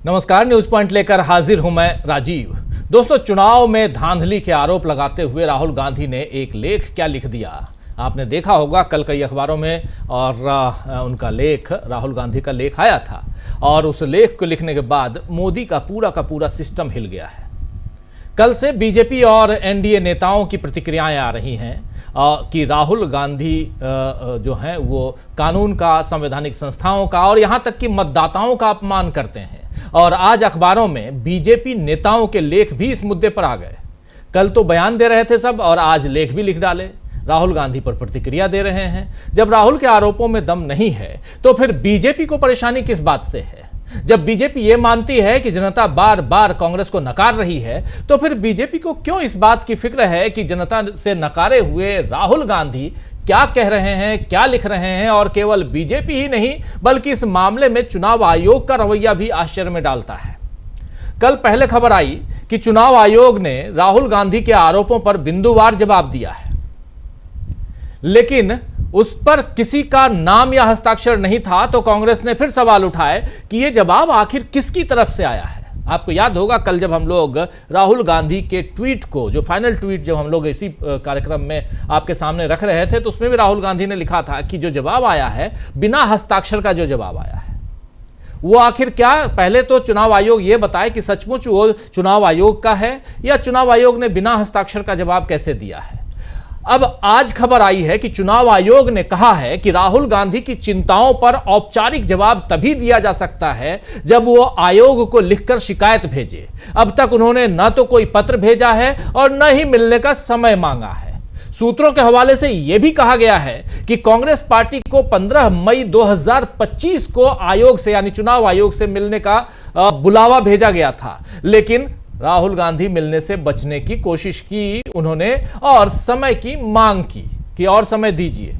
नमस्कार, news point लेकर हाजिर हूं मैं राजीव। दोस्तों, चुनाव में धांधली के आरोप लगाते हुए राहुल गांधी ने एक लेख क्या लिख दिया आपने देखा होगा कल कई अखबारों में, और उनका लेख, राहुल गांधी का लेख आया था और उस लेख को लिखने के बाद मोदी का पूरा सिस्टम हिल गया है। कल से बीजेपी और एनडीए नेताओं की प्रतिक्रियाएं आ रही हैं कि राहुल गांधी जो हैं वो कानून का, संवैधानिक संस्थाओं का और यहां तक कि मतदाताओं का अपमान करते हैं। और आज अखबारों में बीजेपी नेताओं के लेख भी इस मुद्दे पर आ गए। कल तो बयान दे रहे थे सब और आज लेख भी लिख डाले, राहुल गांधी पर प्रतिक्रिया दे रहे हैं। जब राहुल के आरोपों में दम नहीं है तो फिर बीजेपी को परेशानी किस बात से है? जब बीजेपी ये मानती है कि जनता बार बार कांग्रेस को नकार रही है तो फिर बीजेपी को क्यों इस बात की फिक्र है कि जनता से नकारे हुए राहुल गांधी क्या कह रहे हैं, क्या लिख रहे हैं? और केवल बीजेपी ही नहीं बल्कि इस मामले में चुनाव आयोग का रवैया भी आश्चर्य में डालता है। कल पहले खबर आई कि चुनाव आयोग ने राहुल गांधी के आरोपों पर बिंदुवार जवाब दिया है, लेकिन उस पर किसी का नाम या हस्ताक्षर नहीं था। तो कांग्रेस ने फिर सवाल उठाए कि यह जवाब आखिर किसकी तरफ से आया है। आपको याद होगा कल जब हम लोग राहुल गांधी के ट्वीट को, जो फाइनल ट्वीट जब हम लोग इसी कार्यक्रम में आपके सामने रख रहे थे, तो उसमें भी राहुल गांधी ने लिखा था कि जो जवाब आया है, बिना हस्ताक्षर का जो जवाब आया है, वो आखिर क्या? पहले तो चुनाव आयोग ये बताए कि सचमुच वो चुनाव आयोग का है या चुनाव आयोग ने बिना हस्ताक्षर का जवाब कैसे दिया है। अब आज खबर आई है कि चुनाव आयोग ने कहा है कि राहुल गांधी की चिंताओं पर औपचारिक जवाब तभी दिया जा सकता है जब वो आयोग को लिखकर शिकायत भेजे। अब तक उन्होंने न तो कोई पत्र भेजा है और न ही मिलने का समय मांगा है। सूत्रों के हवाले से यह भी कहा गया है कि कांग्रेस पार्टी को 15 मई 2025 को आयोग से, यानी चुनाव आयोग से मिलने का बुलावा भेजा गया था, लेकिन राहुल गांधी मिलने से बचने की कोशिश की उन्होंने और समय की मांग की कि और समय दीजिए।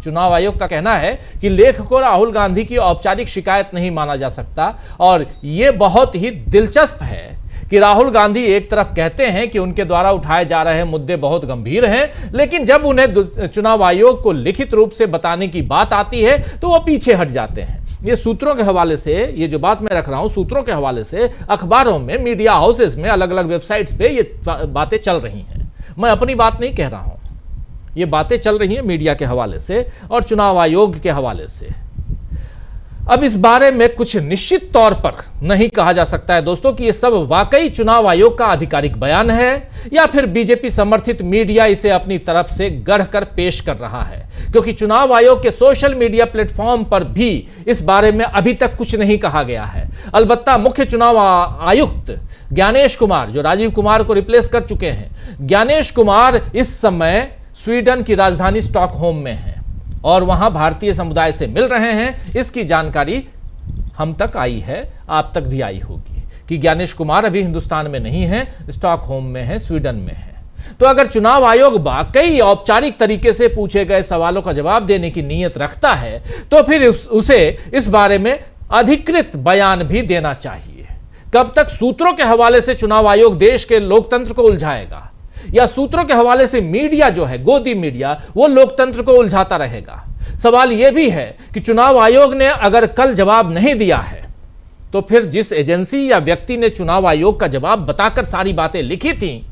चुनाव आयोग का कहना है कि लेख को राहुल गांधी की औपचारिक शिकायत नहीं माना जा सकता। और यह बहुत ही दिलचस्प है कि राहुल गांधी एक तरफ कहते हैं कि उनके द्वारा उठाए जा रहे मुद्दे बहुत गंभीर हैं, लेकिन जब उन्हें चुनाव आयोग को लिखित रूप से बताने की बात आती है तो वो पीछे हट जाते हैं। ये सूत्रों के हवाले से, ये जो बात मैं रख रहा हूं, सूत्रों के हवाले से अखबारों में, मीडिया हाउसेस में, अलग अलग वेबसाइट्स पे ये बातें चल रही हैं। मैं अपनी बात नहीं कह रहा हूं, ये बातें चल रही हैं मीडिया के हवाले से और चुनाव आयोग के हवाले से। अब इस बारे में कुछ निश्चित तौर पर नहीं कहा जा सकता है दोस्तों कि ये सब वाकई चुनाव आयोग का आधिकारिक बयान है या फिर बीजेपी समर्थित मीडिया इसे अपनी तरफ से गढ़कर पेश कर रहा है, क्योंकि चुनाव आयोग के सोशल मीडिया प्लेटफॉर्म पर भी इस बारे में अभी तक कुछ नहीं कहा गया है। अलबत्ता मुख्य चुनाव आयुक्त ज्ञानेश कुमार, जो राजीव कुमार को रिप्लेस कर चुके हैं, ज्ञानेश कुमार इस समय स्वीडन की राजधानी स्टॉकहोम में है और वहां भारतीय समुदाय से मिल रहे हैं। इसकी जानकारी हम तक आई है, आप तक भी आई होगी कि ज्ञानेश कुमार अभी हिंदुस्तान में नहीं है, स्टॉकहोम में है, स्वीडन में है। तो अगर चुनाव आयोग वाकई औपचारिक तरीके से पूछे गए सवालों का जवाब देने की नीयत रखता है तो फिर उसे इस बारे में अधिकृत बयान भी देना चाहिए। कब तक सूत्रों के हवाले से चुनाव आयोग देश के लोकतंत्र को उलझाएगा, या सूत्रों के हवाले से मीडिया जो है, गोदी मीडिया, वो लोकतंत्र को उलझाता रहेगा? सवाल यह भी है कि चुनाव आयोग ने अगर कल जवाब नहीं दिया है तो फिर जिस एजेंसी या व्यक्ति ने चुनाव आयोग का जवाब बताकर सारी बातें लिखी थी,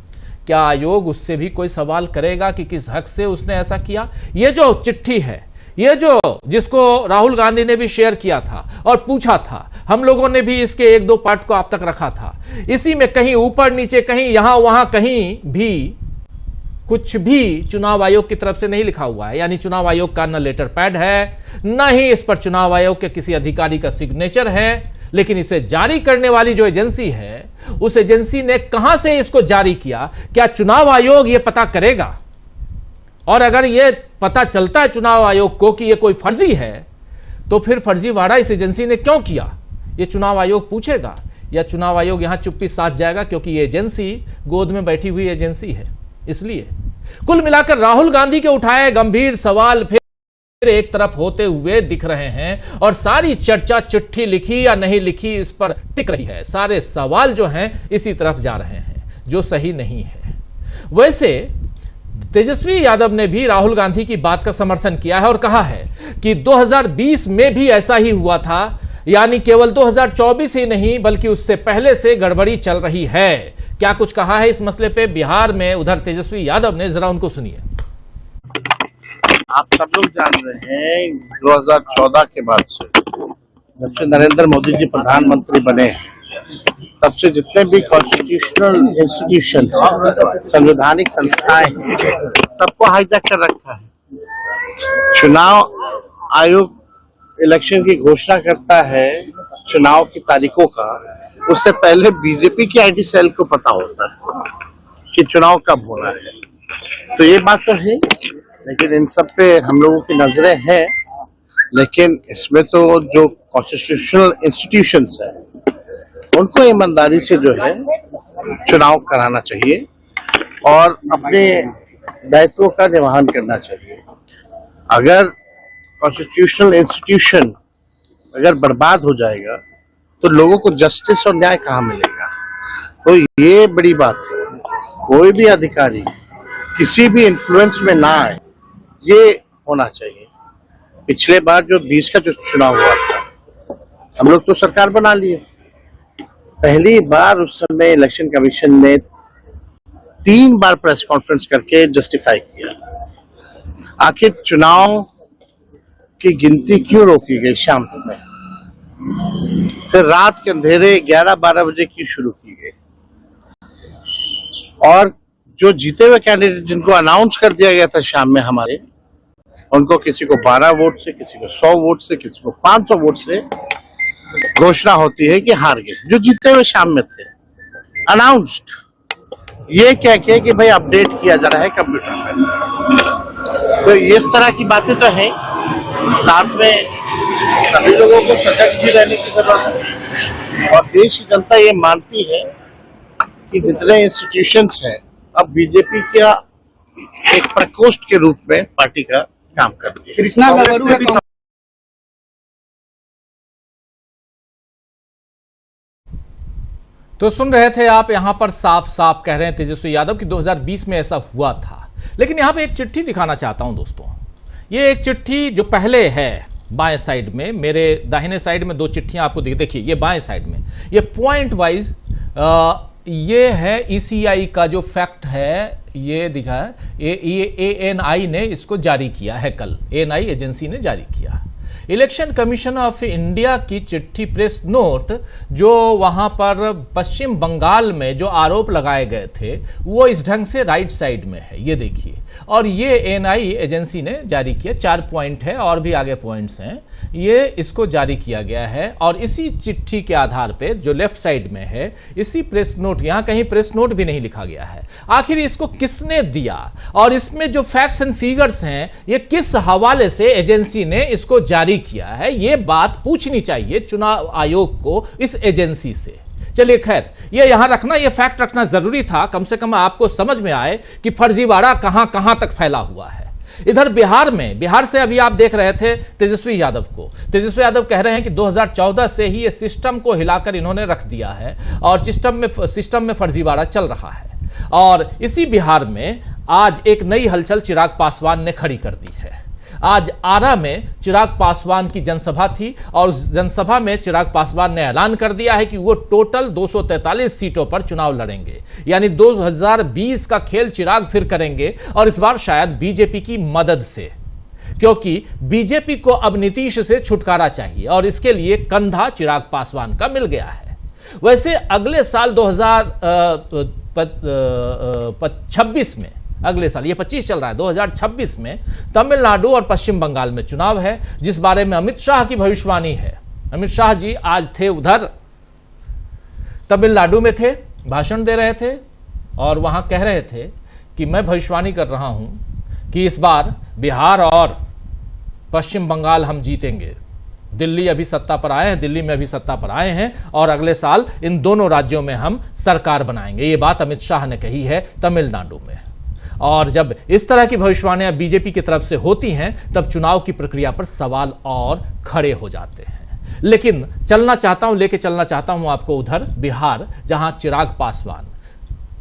क्या आयोग उससे भी कोई सवाल करेगा कि किस हक से उसने ऐसा किया? ये जो चिट्ठी है, ये जो जिसको राहुल गांधी ने भी शेयर किया था और पूछा था, हम लोगों ने भी इसके एक दो पार्ट को आप तक रखा था, इसी में कहीं ऊपर नीचे, कहीं यहां वहां, कहीं भी कुछ भी चुनाव आयोग की तरफ से नहीं लिखा हुआ है। यानी चुनाव आयोग का न लेटर पैड है, न ही इस पर चुनाव आयोग के किसी अधिकारी का सिग्नेचर है। लेकिन इसे जारी करने वाली जो एजेंसी है, उस एजेंसी ने कहां से इसको जारी किया, क्या चुनाव आयोग यह पता करेगा? और अगर यह पता चलता है चुनाव आयोग को कि यह कोई फर्जी है, तो फिर फर्जीवाड़ा इस एजेंसी ने क्यों किया, यह चुनाव आयोग पूछेगा? या चुनाव आयोग यहां चुप्पी साध जाएगा क्योंकि यह एजेंसी गोद में बैठी हुई एजेंसी है? इसलिए कुल मिलाकर राहुल गांधी के उठाए गंभीर सवाल फिर एक तरफ होते हुए दिख रहे हैं और सारी चर्चा चिट्ठी लिखी या नहीं लिखी इस पर टिक रही है। सारे सवाल जो हैं इसी तरफ जा रहे हैं, जो सही नहीं है। वैसे तेजस्वी यादव ने भी राहुल गांधी की बात का समर्थन किया है और कहा है कि 2020 में भी ऐसा ही हुआ था यानी केवल 2024 ही नहीं बल्कि उससे पहले से गड़बड़ी चल रही है। क्या कुछ कहा है इस मसले पे बिहार में उधर तेजस्वी यादव ने, जरा उनको सुनिए। आप सब लोग जान रहे हैं 2014 के बाद से जब से नरेंद्र मोदी जी प्रधानमंत्री बने तब से जितने भी कॉन्स्टिट्यूशनल इंस्टीट्यूशंस संवैधानिक संस्थाएं सबको हाईजैक कर रखा है। चुनाव आयोग इलेक्शन की घोषणा करता है चुनाव की तारीखों का, उससे पहले बीजेपी की आईटी सेल को पता होता है कि चुनाव कब होना है। तो ये बात तो है, लेकिन इन सब पे हम लोगों की नजरें हैं। लेकिन इसमें तो जो कॉन्स्टिट्यूशनल इंस्टीट्यूशंस है उनको ईमानदारी से जो है चुनाव कराना चाहिए और अपने दायित्वों का निर्वहन करना चाहिए। अगर कॉन्स्टिट्यूशनल इंस्टीट्यूशन अगर बर्बाद हो जाएगा तो लोगों को जस्टिस और न्याय कहाँ मिलेगा। तो ये बड़ी बात है, कोई भी अधिकारी किसी भी इन्फ्लुएंस में ना आए, ये होना चाहिए। पिछले बार जो 20 का जो चुनाव हुआ था, हम लोग तो सरकार बना लिए, पहली बार उस समय इलेक्शन कमीशन ने 3 बार प्रेस कॉन्फ्रेंस करके जस्टिफाई किया आखिर चुनाव की गिनती क्यों रोकी गई शाम में, फिर रात के अंधेरे 11-12 बजे की शुरू की गई और जो जीते हुए कैंडिडेट जिनको अनाउंस कर दिया गया था शाम में हमारे, उनको किसी को 12 वोट से, किसी को 100 वोट से, किसी को 500 वोट से घोषणा होती है कि हार गए जो जीते हुए शाम में थे। अनाउंस्ड ये कह के कि भाई अपडेट किया जा रहा है कंप्यूटर में। तो इस तरह की बातें तो हैं। साथ में सभी लोगों को सजग भी रहने की जरूरत है और देश की जनता ये मानती है कि जितने इंस्टीट्यूशंस हैं अब बीजेपी का एक प्रकोष्ठ के रूप में पार्टी का काम कर रही है। कृष्णा गबरू तो सुन रहे थे आप, यहां पर साफ साफ कह रहे हैं तेजस्वी यादव कि 2020 में ऐसा हुआ था। लेकिन यहां पे एक चिट्ठी दिखाना चाहता हूं दोस्तों। ये एक चिट्ठी जो पहले है बाएं साइड में, मेरे दाहिने साइड में 2 चिट्ठियां आपको देखिए, ये बाएं साइड में, ये पॉइंट वाइज ये है ईसीआई का जो फैक्ट है, ये दिखा है, ये ANI ने इसको जारी किया है कल, ANI एजेंसी ने जारी किया। इलेक्शन कमीशन ऑफ इंडिया की चिट्ठी, प्रेस नोट, जो वहां पर पश्चिम बंगाल में जो आरोप लगाए गए थे वो इस ढंग से राइट साइड में है, ये देखिए। और ये ANI एजेंसी ने जारी किया, 4 पॉइंट है और भी आगे पॉइंट्स हैं, ये इसको जारी किया गया है। और इसी चिट्ठी के आधार पे जो लेफ्ट साइड में है, इसी प्रेस नोट, यहां कहीं प्रेस नोट भी नहीं लिखा गया है, आखिर इसको किसने दिया और इसमें जो फैक्ट्स एंड फिगर्स हैं ये किस हवाले से एजेंसी ने इसको जारी किया है, ये बात पूछनी चाहिए चुनाव आयोग को इस एजेंसी से। चलिए खैर, ये यहां रखना, ये फैक्ट रखना जरूरी था, कम से कम आपको समझ में आए कि फर्जीवाड़ा कहां कहां तक फैला हुआ है। इधर बिहार में, बिहार से अभी आप देख रहे थे तेजस्वी यादव को, तेजस्वी यादव कह रहे हैं कि 2014 से ही ये सिस्टम को हिलाकर इन्होंने रख दिया है और सिस्टम में फर्जीवाड़ा चल रहा है। और इसी बिहार में आज एक नई हलचल चिराग पासवान ने खड़ी कर दी है। आज आरा में चिराग पासवान की जनसभा थी और उस जनसभा में चिराग पासवान ने ऐलान कर दिया है कि वो टोटल 243 सीटों पर चुनाव लड़ेंगे, यानी 2020 का खेल चिराग फिर करेंगे और इस बार शायद बीजेपी की मदद से, क्योंकि बीजेपी को अब नीतीश से छुटकारा चाहिए और इसके लिए कंधा चिराग पासवान का मिल गया है। वैसे अगले साल 2026 में, अगले साल, ये 25 चल रहा है, 2026 में तमिलनाडु और पश्चिम बंगाल में चुनाव है, जिस बारे में अमित शाह की भविष्यवाणी है। अमित शाह जी आज थे उधर, तमिलनाडु में थे, भाषण दे रहे थे और वहां कह रहे थे कि मैं भविष्यवाणी कर रहा हूं कि इस बार बिहार और पश्चिम बंगाल हम जीतेंगे। दिल्ली अभी सत्ता पर आए हैं, दिल्ली में अभी सत्ता पर आए हैं और अगले साल इन दोनों राज्यों में हम सरकार बनाएंगे। ये बात अमित शाह ने कही है तमिलनाडु में। और जब इस तरह की भविष्यवाणियां बीजेपी की तरफ से होती हैं तब चुनाव की प्रक्रिया पर सवाल और खड़े हो जाते हैं। लेकिन लेके चलना चाहता हूं आपको उधर बिहार, जहां चिराग पासवान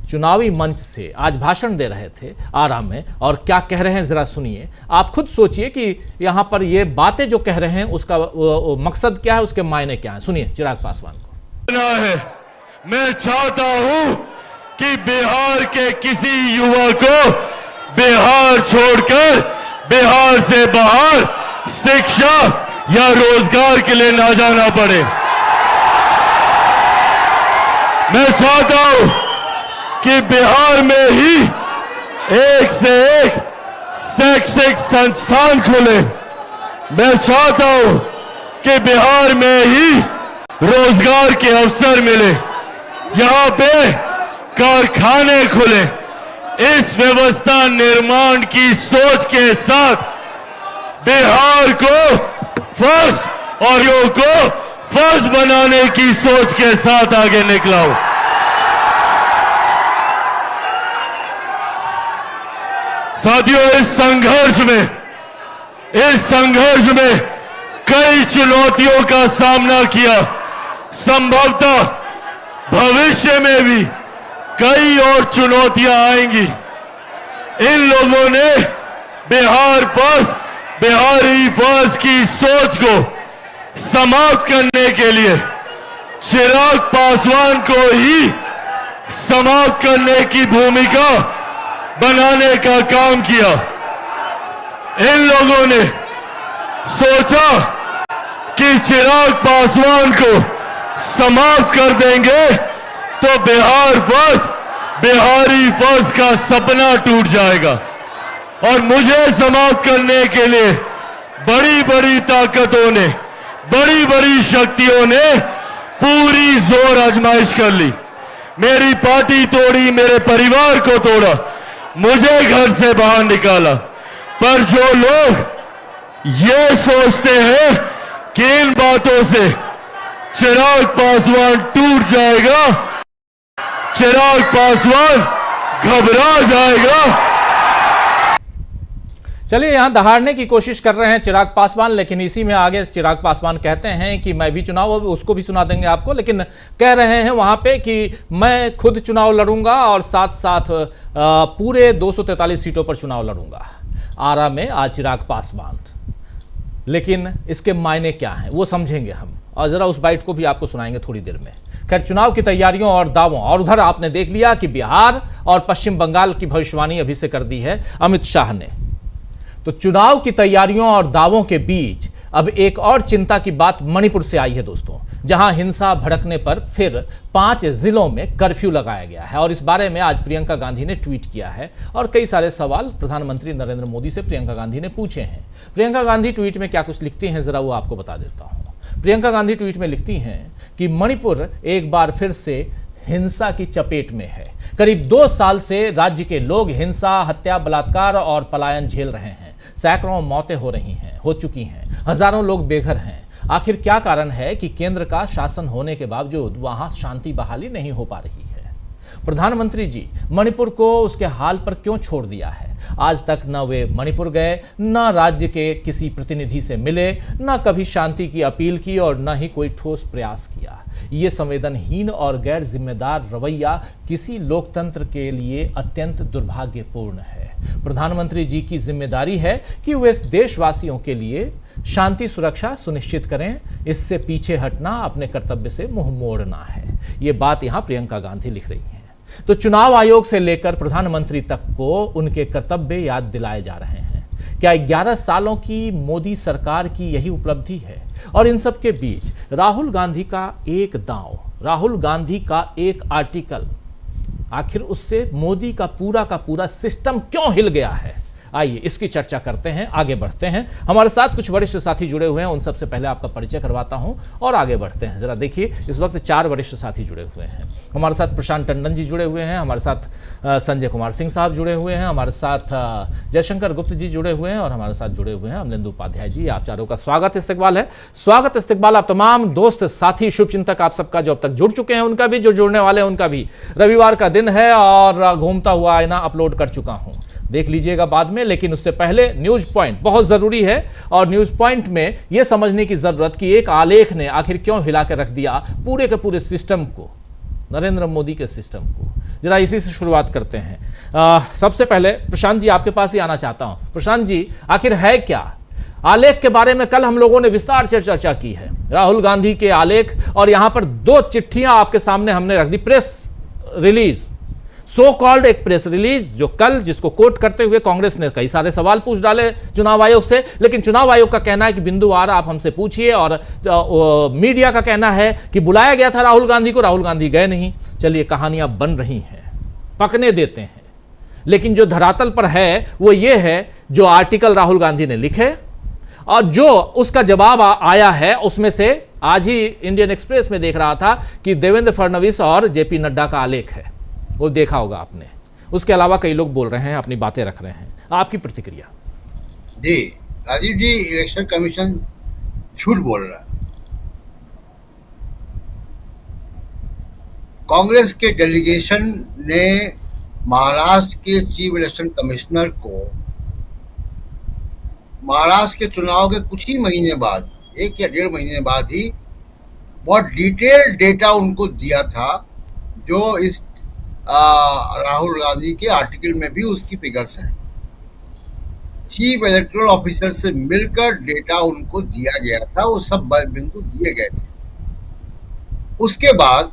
चुनावी मंच से आज भाषण दे रहे थे आरा में, और क्या कह रहे हैं जरा सुनिए। आप खुद सोचिए कि यहां पर ये बातें जो कह रहे हैं उसका वो मकसद क्या है, उसके मायने क्या है। सुनिए चिराग पासवान को। मैं चाहता हूं कि बिहार के किसी युवा को बिहार छोड़कर बिहार से बाहर शिक्षा या रोजगार के लिए ना जाना पड़े। मैं चाहता हूं कि बिहार में ही एक से एक शैक्षिक संस्थान खुले। मैं चाहता हूं कि बिहार में ही रोजगार के अवसर मिले, यहां पे कारखाने खुले। इस व्यवस्था निर्माण की सोच के साथ बिहार को फर्स्ट और योग को फर्स्ट बनाने की सोच के साथ आगे निकला हूं। साथियों, इस संघर्ष में कई चुनौतियों का सामना किया। संभवतः भविष्य में भी कई और चुनौतियां आएंगी। इन लोगों ने बिहार फर्स्ट, बिहारी फर्स्ट की सोच को समाप्त करने के लिए चिराग पासवान को ही समाप्त करने की भूमिका बनाने का काम किया। इन लोगों ने सोचा कि चिराग पासवान को समाप्त कर देंगे तो बिहार फर्स्ट, बिहारी फर्स्ट का सपना टूट जाएगा। और मुझे समाप्त करने के लिए बड़ी बड़ी ताकतों ने, बड़ी बड़ी शक्तियों ने पूरी जोर आजमाइश कर ली। मेरी पार्टी तोड़ी, मेरे परिवार को तोड़ा, मुझे घर से बाहर निकाला। पर जो लोग ये सोचते हैं कि इन बातों से चिराग पासवान टूट जाएगा, चिराग पासवान घबरा जाएगा। चलिए, यहां दहाड़ने की कोशिश कर रहे हैं चिराग पासवान, लेकिन इसी में आगे चिराग पासवान कहते हैं कि मैं भी चुनाव, उसको भी सुना देंगे आपको, लेकिन कह रहे हैं वहां पे कि मैं खुद चुनाव लड़ूंगा और साथ साथ पूरे 243 सीटों पर चुनाव लड़ूंगा। आरा में आज चिराग पासवान, लेकिन इसके मायने क्या हैं वो समझेंगे हम, और जरा उस बाइट को भी आपको सुनाएंगे थोड़ी देर में। खैर, चुनाव की तैयारियों और दावों, और उधर आपने देख लिया कि बिहार और पश्चिम बंगाल की भविष्यवाणी अभी से कर दी है अमित शाह ने। तो चुनाव की तैयारियों और दावों के बीच अब एक और चिंता की बात मणिपुर से आई है दोस्तों, जहां हिंसा भड़कने पर फिर 5 जिलों में कर्फ्यू लगाया गया है। और इस बारे में आज प्रियंका गांधी ने ट्वीट किया है और कई सारे सवाल प्रधानमंत्री नरेंद्र मोदी से प्रियंका गांधी ने पूछे हैं। प्रियंका गांधी ट्वीट में क्या कुछ लिखती हैं जरा वो आपको बता देता हूं। प्रियंका गांधी ट्वीट में लिखती हैं कि मणिपुर एक बार फिर से हिंसा की चपेट में है। करीब 2 साल से राज्य के लोग हिंसा, हत्या, बलात्कार और पलायन झेल रहे हैं। सैकड़ों मौतें हो चुकी हैं, हजारों लोग बेघर हैं। आखिर क्या कारण है कि केंद्र का शासन होने के बावजूद वहां शांति बहाली नहीं हो पा रही है? प्रधानमंत्री जी मणिपुर को उसके हाल पर क्यों छोड़ दिया है? आज तक न वे मणिपुर गए, न राज्य के किसी प्रतिनिधि से मिले, न कभी शांति की अपील की और न ही कोई ठोस प्रयास किया। ये संवेदनहीन और गैर जिम्मेदार रवैया किसी लोकतंत्र के लिए अत्यंत दुर्भाग्यपूर्ण है। प्रधानमंत्री जी की जिम्मेदारी है कि वे देशवासियों के लिए शांति सुरक्षा सुनिश्चित करें। इससे पीछे हटना अपने कर्तव्य से मुंह मोड़ना है। ये बात यहां प्रियंका गांधी लिख रही हैं। तो चुनाव आयोग से लेकर प्रधानमंत्री तक को उनके कर्तव्य याद दिलाए जा रहे हैं। क्या 11 सालों की मोदी सरकार की यही उपलब्धि है? और इन सब के बीच राहुल गांधी का एक दांव, राहुल गांधी का एक आर्टिकल, आखिर उससे मोदी का पूरा सिस्टम क्यों हिल गया है? आइए इसकी चर्चा करते हैं, आगे बढ़ते हैं। हमारे साथ कुछ वरिष्ठ साथी जुड़े हुए हैं, उन सबसे पहले आपका परिचय करवाता हूं और आगे बढ़ते हैं। जरा देखिए, इस वक्त 4 वरिष्ठ साथी जुड़े हुए हैं। हमारे साथ प्रशांत टंडन जी जुड़े हुए हैं, हमारे साथ संजय कुमार सिंह साहब जुड़े हुए हैं, हमारे साथ जयशंकर गुप्त जी जुड़े हुए हैं और हमारे साथ जुड़े हुए हैं अमलेंदु उपाध्याय जी। आप चारों का स्वागत इस्तकबाल है। स्वागत इस्तकबाल आप तमाम दोस्त साथी शुभचिंतक आप सबका, जो अब तक जुड़ चुके हैं उनका भी, जो जुड़ने वाले हैं उनका भी। रविवार का दिन है और घूमता हुआ आईना अपलोड कर चुका हूं, देख लीजिएगा बाद में। लेकिन उससे पहले न्यूज पॉइंट बहुत जरूरी है, और न्यूज पॉइंट में यह समझने की जरूरत कि एक आलेख ने आखिर क्यों हिला के रख दिया पूरे के पूरे सिस्टम को। नरेंद्र मोदी के सिस्टम को। जरा इसी से शुरुआत करते हैं। सबसे पहले प्रशांत जी आपके पास ही आना चाहता हूं। प्रशांत जी, आखिर है क्या आलेख के बारे में? कल हम लोगों ने विस्तार से चर्चा की है, राहुल गांधी के आलेख, और यहां पर 2 चिट्ठियां आपके सामने हमने रख दी। प्रेस रिलीज, सो कॉल्ड एक प्रेस रिलीज जो कल, जिसको कोट करते हुए कांग्रेस ने कई सारे सवाल पूछ डाले चुनाव आयोग से, लेकिन चुनाव आयोग का कहना है कि बिंदुवार आप हमसे पूछिए, और मीडिया का कहना है कि बुलाया गया था राहुल गांधी को, राहुल गांधी गए नहीं। चलिए, कहानियां बन रही हैं, पकने देते हैं, लेकिन जो धरातल पर है वो ये है जो आर्टिकल राहुल गांधी ने लिखे और जो उसका जवाब आया है, उसमें से आज ही इंडियन एक्सप्रेस में देख रहा था कि देवेंद्र फडणवीस और जेपी नड्डा का आलेख है, वो देखा होगा आपने। उसके अलावा कई लोग बोल रहे हैं, अपनी बातें रख रहे हैं, आपकी प्रतिक्रिया? जी राजीव जी, इलेक्शन कमीशन झूठ बोल रहा है। कांग्रेस के डेलीगेशन ने महाराष्ट्र के चीफ इलेक्शन कमिश्नर को महाराष्ट्र के चुनाव के कुछ ही महीने बाद, 1 या 1.5 महीने बाद ही बहुत डिटेल्ड डेटा उनको दिया था, जो इस राहुल गांधी के आर्टिकल में भी उसकी फिगर्स हैं। चीफ इलेक्टोरल ऑफिसर से मिलकर डेटा उनको दिया गया था, वो सब बिंदु दिए गए थे। उसके बाद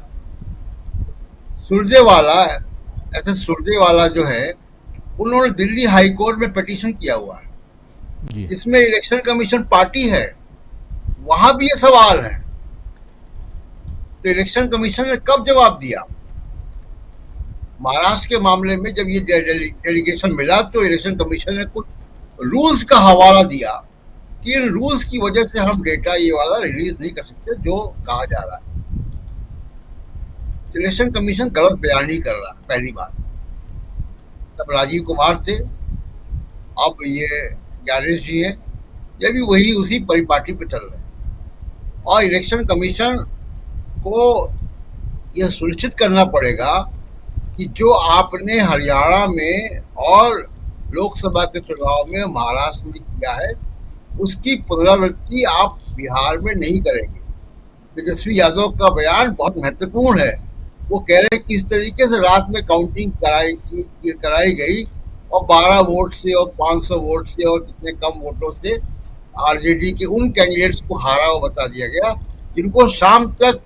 सुरजेवाला जो है, उन्होंने दिल्ली हाई कोर्ट में पिटीशन किया हुआ है, इसमें इलेक्शन कमीशन पार्टी है, वहां भी ये सवाल है। तो इलेक्शन कमीशन ने कब जवाब दिया? महाराष्ट्र के मामले में जब ये डेलीगेशन मिला तो इलेक्शन कमीशन ने कुछ रूल्स का हवाला दिया कि इन रूल्स की वजह से हम डेटा ये वाला रिलीज नहीं कर सकते जो कहा जा रहा है। इलेक्शन कमीशन गलत बयानी कर रहा है। पहली बात, तब राजीव कुमार थे, अब ये ज्ञानेश जी हैं, ये भी वही उसी परिपाटी पे चल रहे हैं। और इलेक्शन कमीशन को यह सुनिश्चित करना पड़ेगा कि जो आपने हरियाणा में और लोकसभा के चुनाव में महाराष्ट्र में किया है, उसकी पुनरावृत्ति आप बिहार में नहीं करेंगे। तेजस्वी यादव का बयान बहुत महत्वपूर्ण है। वो कह रहे हैं किस तरीके से रात में काउंटिंग कराई गई और 12 वोट से और 500 वोट से और कितने कम वोटों से आरजेडी के उन कैंडिडेट्स को हारा हुआ बता दिया गया जिनको शाम तक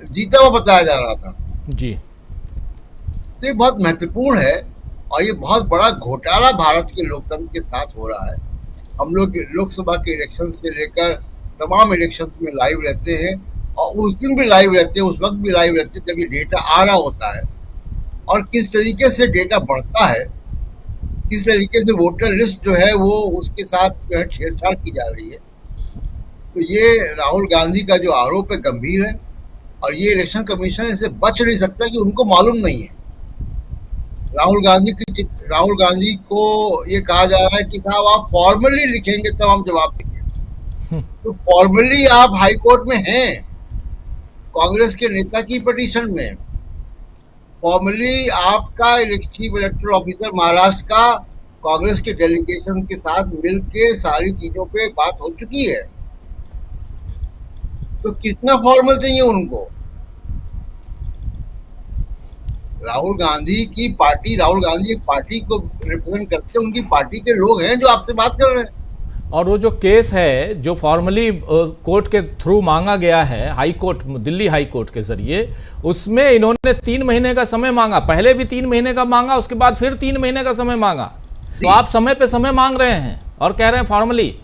जीता हुआ बताया जा रहा था जी। तो ये बहुत महत्वपूर्ण है और ये बहुत बड़ा घोटाला भारत के लोकतंत्र के साथ हो रहा है। हम लोग लोकसभा के इलेक्शन से लेकर तमाम इलेक्शंस में लाइव रहते हैं और उस दिन भी लाइव रहते हैं, उस वक्त भी लाइव रहते हैं जब ये डेटा आ रहा होता है, और किस तरीके से डेटा बढ़ता है, किस तरीके से वोटर लिस्ट जो है वो उसके साथ जो है छेड़छाड़ की जा रही है। तो ये राहुल गांधी का जो आरोप है गंभीर है और ये इलेक्शन कमीशन इससे बच नहीं सकता कि उनको मालूम नहीं है। राहुल गांधी को ये कहा जा रहा है कि साहब आप फॉर्मली लिखेंगे तब हम जवाब देंगे। तो फॉर्मली आप हाई कोर्ट में हैं, कांग्रेस के नेता की पिटीशन में। फॉर्मली आपका चीफ इलेक्टोरल ऑफिसर महाराष्ट्र का कांग्रेस के डेलीगेशन के साथ मिलके सारी चीजों पे बात हो चुकी है। तो कितना फॉर्मल चाहिए उनको? राहुल गांधी की पार्टी, राहुल गांधी एक पार्टी को रिप्रेजेंट करते हैं, उनकी पार्टी के लोग हैं जो आपसे बात कर रहे हैं। और वो जो केस है जो फॉर्मली कोर्ट के थ्रू मांगा गया है, high court, Delhi high court के जरिए, उसमें इन्होंने 3 महीने का समय मांगा। पहले भी 3 महीने का मांगा, उसके बाद फिर 3 महीने का समय मांगा। तो आप समय पे समय मांग रहे हैं और कह रहे हैं फॉर्मली।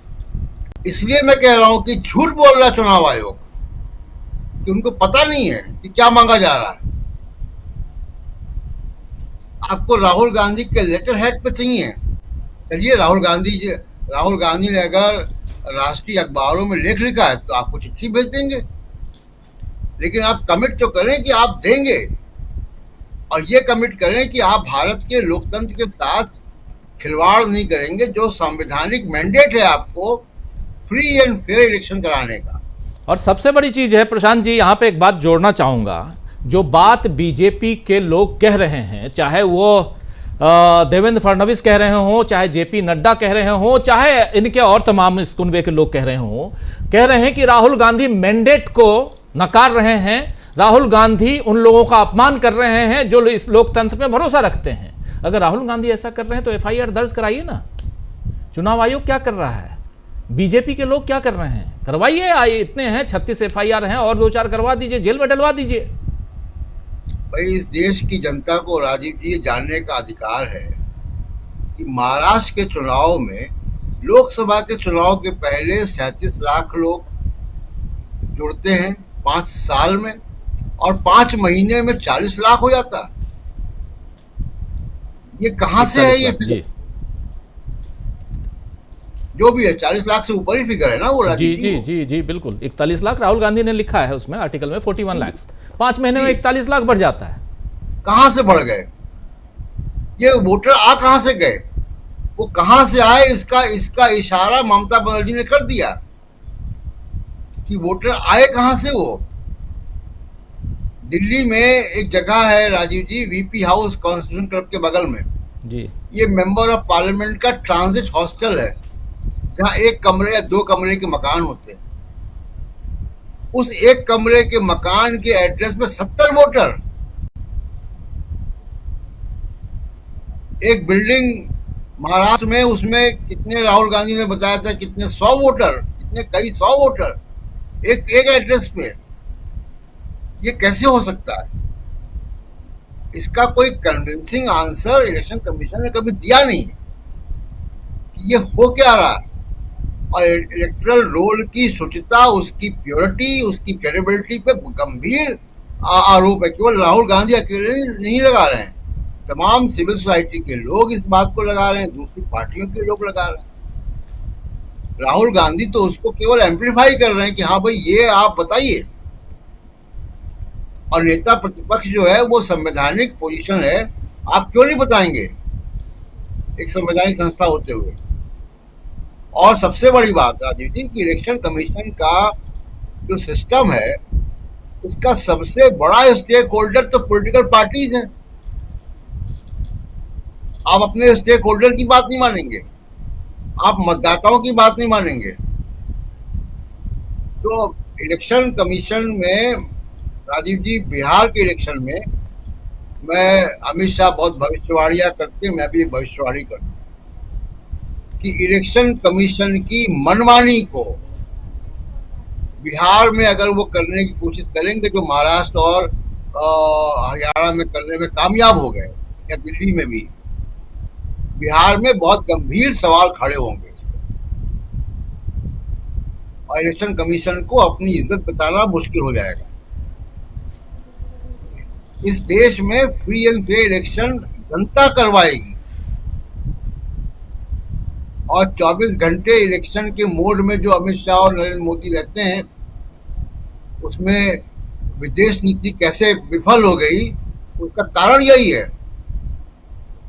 इसलिए मैं कह रहा हूं कि झूठ बोल रहा चुनाव आयोग कि उनको पता नहीं है कि क्या मांगा जा रहा है। आपको राहुल गांधी के लेटर हेड पे चाहिए, चलिए राहुल गांधी ने अगर राष्ट्रीय अखबारों में लेख लिखा है तो आपको चिट्ठी भेज देंगे, लेकिन आप कमिट तो करें कि आप देंगे, और ये कमिट करें कि आप भारत के लोकतंत्र के साथ खिलवाड़ नहीं करेंगे। जो संवैधानिक मैंडेट है आपको फ्री एंड फेयर इलेक्शन कराने का। और सबसे बड़ी चीज है प्रशांत जी, यहाँ पे एक बात जोड़ना चाहूंगा। जो बात बीजेपी के लोग कह रहे हैं, चाहे वो देवेंद्र फडणवीस कह रहे हों, चाहे जेपी नड्डा कह रहे हों, चाहे इनके और तमाम इस कुनबे के लोग कह रहे हों, कह रहे हैं कि राहुल गांधी मैंडेट को नकार रहे हैं, राहुल गांधी उन लोगों का अपमान कर रहे हैं जो इस लोकतंत्र में भरोसा रखते हैं। अगर राहुल गांधी ऐसा कर रहे हैं तो एफआईआर दर्ज कराइए ना। चुनाव आयोग क्या कर रहा है, बीजेपी के लोग क्या कर रहे हैं, करवाइए। आइए, इतने हैं 36 एफआईआर हैं, और 2-4 करवा दीजिए, जेल में डलवा दीजिए। भाई, इस देश की जनता को राजीव जी जानने का अधिकार है कि महाराष्ट्र के चुनाव में, लोकसभा के चुनाव के पहले 37 लाख लोग जुड़ते हैं 5 साल में, और 5 महीने में 40 लाख हो जाता है। ये कहां से है? ये जो भी है 40 लाख से ऊपर ही फिगर है ना वो। जी जी जी जी बिल्कुल। 41 लाख राहुल गांधी ने लिखा है उसमें आर्टिकल में, 41 लाख। 5 महीने में 41 लाख बढ़ जाता है। कहां से बढ़ गए ये वोटर? आ कहां से गए? वो कहां से आए? इसका इशारा ममता बनर्जी ने कर दिया कि वोटर आए कहां से। वो दिल्ली में एक जगह है राजीव जी, वीपी हाउस, कॉन्स्टिट्यूशन क्लब के बगल में जी। ये मेंबर ऑफ पार्लियामेंट का ट्रांजिट हॉस्टल है, जहां 1 कमरे या 2 कमरे के मकान होते हैं। उस 1 कमरे के मकान के एड्रेस में 70 वोटर। एक बिल्डिंग महाराष्ट्र में, उसमें कितने राहुल गांधी ने बताया था, कितने 100 वोटर, कितने कई 100 वोटर एक एड्रेस पे। ये कैसे हो सकता है? इसका कोई कन्विंसिंग आंसर इलेक्शन कमीशन ने कभी दिया नहीं कि ये हो क्या रहा है। और इलेक्टरल रोल की शुचिता, उसकी प्योरिटी, उसकी क्रेडिबिलिटी पे गंभीर आरोप है। केवल राहुल गांधी अकेले नहीं लगा रहे हैं, तमाम सिविल सोसाइटी के लोग इस बात को लगा रहे हैं, दूसरी पार्टियों के लोग लगा रहे हैं। राहुल गांधी तो उसको केवल एम्पलीफाई कर रहे हैं कि हाँ भाई ये आप बताइए। और नेता प्रतिपक्ष जो है वो संवैधानिक पोजीशन है, आप क्यों नहीं बताएंगे एक संवैधानिक संस्था होते हुए। और सबसे बड़ी बात राजीव जी कि इलेक्शन कमीशन का जो सिस्टम है, उसका सबसे बड़ा स्टेक होल्डर तो पॉलिटिकल पार्टीज हैं। आप अपने स्टेक होल्डर की बात नहीं मानेंगे, आप मतदाताओं की बात नहीं मानेंगे। तो इलेक्शन कमीशन में राजीव जी, बिहार के इलेक्शन में मैं, अमित शाह बहुत भविष्यवाणियां करते हैं, मैं भी भविष्यवाणी करता हूं कि इलेक्शन कमीशन की मनमानी को बिहार में अगर वो करने की कोशिश करेंगे जो महाराष्ट्र और हरियाणा में करने में कामयाब हो गए, या दिल्ली में भी, बिहार में बहुत गंभीर सवाल खड़े होंगे और इलेक्शन कमीशन को अपनी इज्जत बचाना मुश्किल हो जाएगा। इस देश में फ्री एंड फेयर इलेक्शन जनता करवाएगी, और 24 घंटे इलेक्शन के मोड में जो अमित शाह और नरेंद्र मोदी रहते हैं, उसमें विदेश नीति कैसे विफल हो गई, उसका कारण यही है।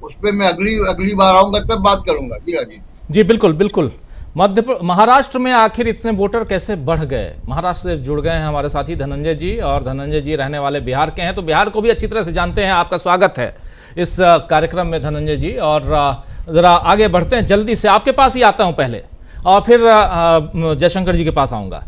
उस पर मैं अगली बार आऊंगा तब बात करूंगा। जी राजीव जी बिल्कुल बिल्कुल। महाराष्ट्र में आखिर इतने वोटर कैसे बढ़ गए? महाराष्ट्र से जुड़ गए हैं हमारे साथी धनंजय जी, और धनंजय जी रहने वाले बिहार के हैं, तो बिहार को भी अच्छी तरह से जानते हैं। आपका स्वागत है इस कार्यक्रम में धनंजय जी। और ज़रा आगे बढ़ते हैं, जल्दी से आपके पास ही आता हूं पहले, और फिर जयशंकर जी के पास आऊँगा।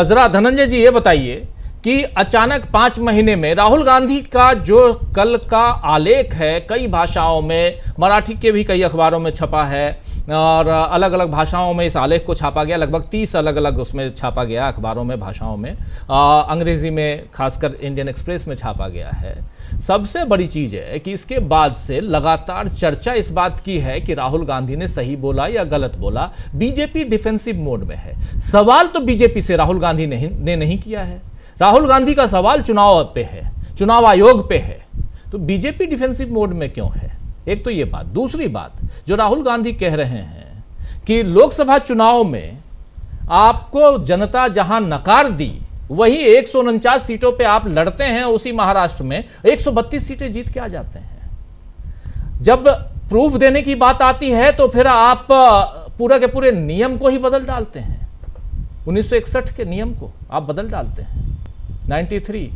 ज़रा धनंजय जी ये बताइए कि अचानक 5 महीने में राहुल गांधी का जो कल का आलेख है, कई भाषाओं में, मराठी के भी कई अखबारों में छपा है, और अलग अलग भाषाओं में इस आलेख को छापा गया, लगभग 30 अलग अलग उसमें छापा गया अखबारों में, भाषाओं में, अंग्रेज़ी में, खासकर इंडियन एक्सप्रेस में छापा गया है। सबसे बड़ी चीज़ है कि इसके बाद से लगातार चर्चा इस बात की है कि राहुल गांधी ने सही बोला या गलत बोला। बीजेपी डिफेंसिव मोड में है। सवाल तो बीजेपी से राहुल गांधी ने नहीं किया है, राहुल गांधी का सवाल चुनाव पे है, चुनाव आयोग पे है। तो बीजेपी डिफेंसिव मोड में क्यों है? एक तो ये बात। दूसरी बात, जो राहुल गांधी कह रहे हैं कि लोकसभा चुनाव में आपको जनता जहां नकार दी, वही 149 सीटों पे आप लड़ते हैं, उसी महाराष्ट्र में 132 सीटें जीत के आ जाते हैं। जब प्रूफ देने की बात आती है तो फिर आप पूरा के पूरे नियम को ही बदल डालते हैं। 1961 के नियम को आप बदल डालते हैं, 93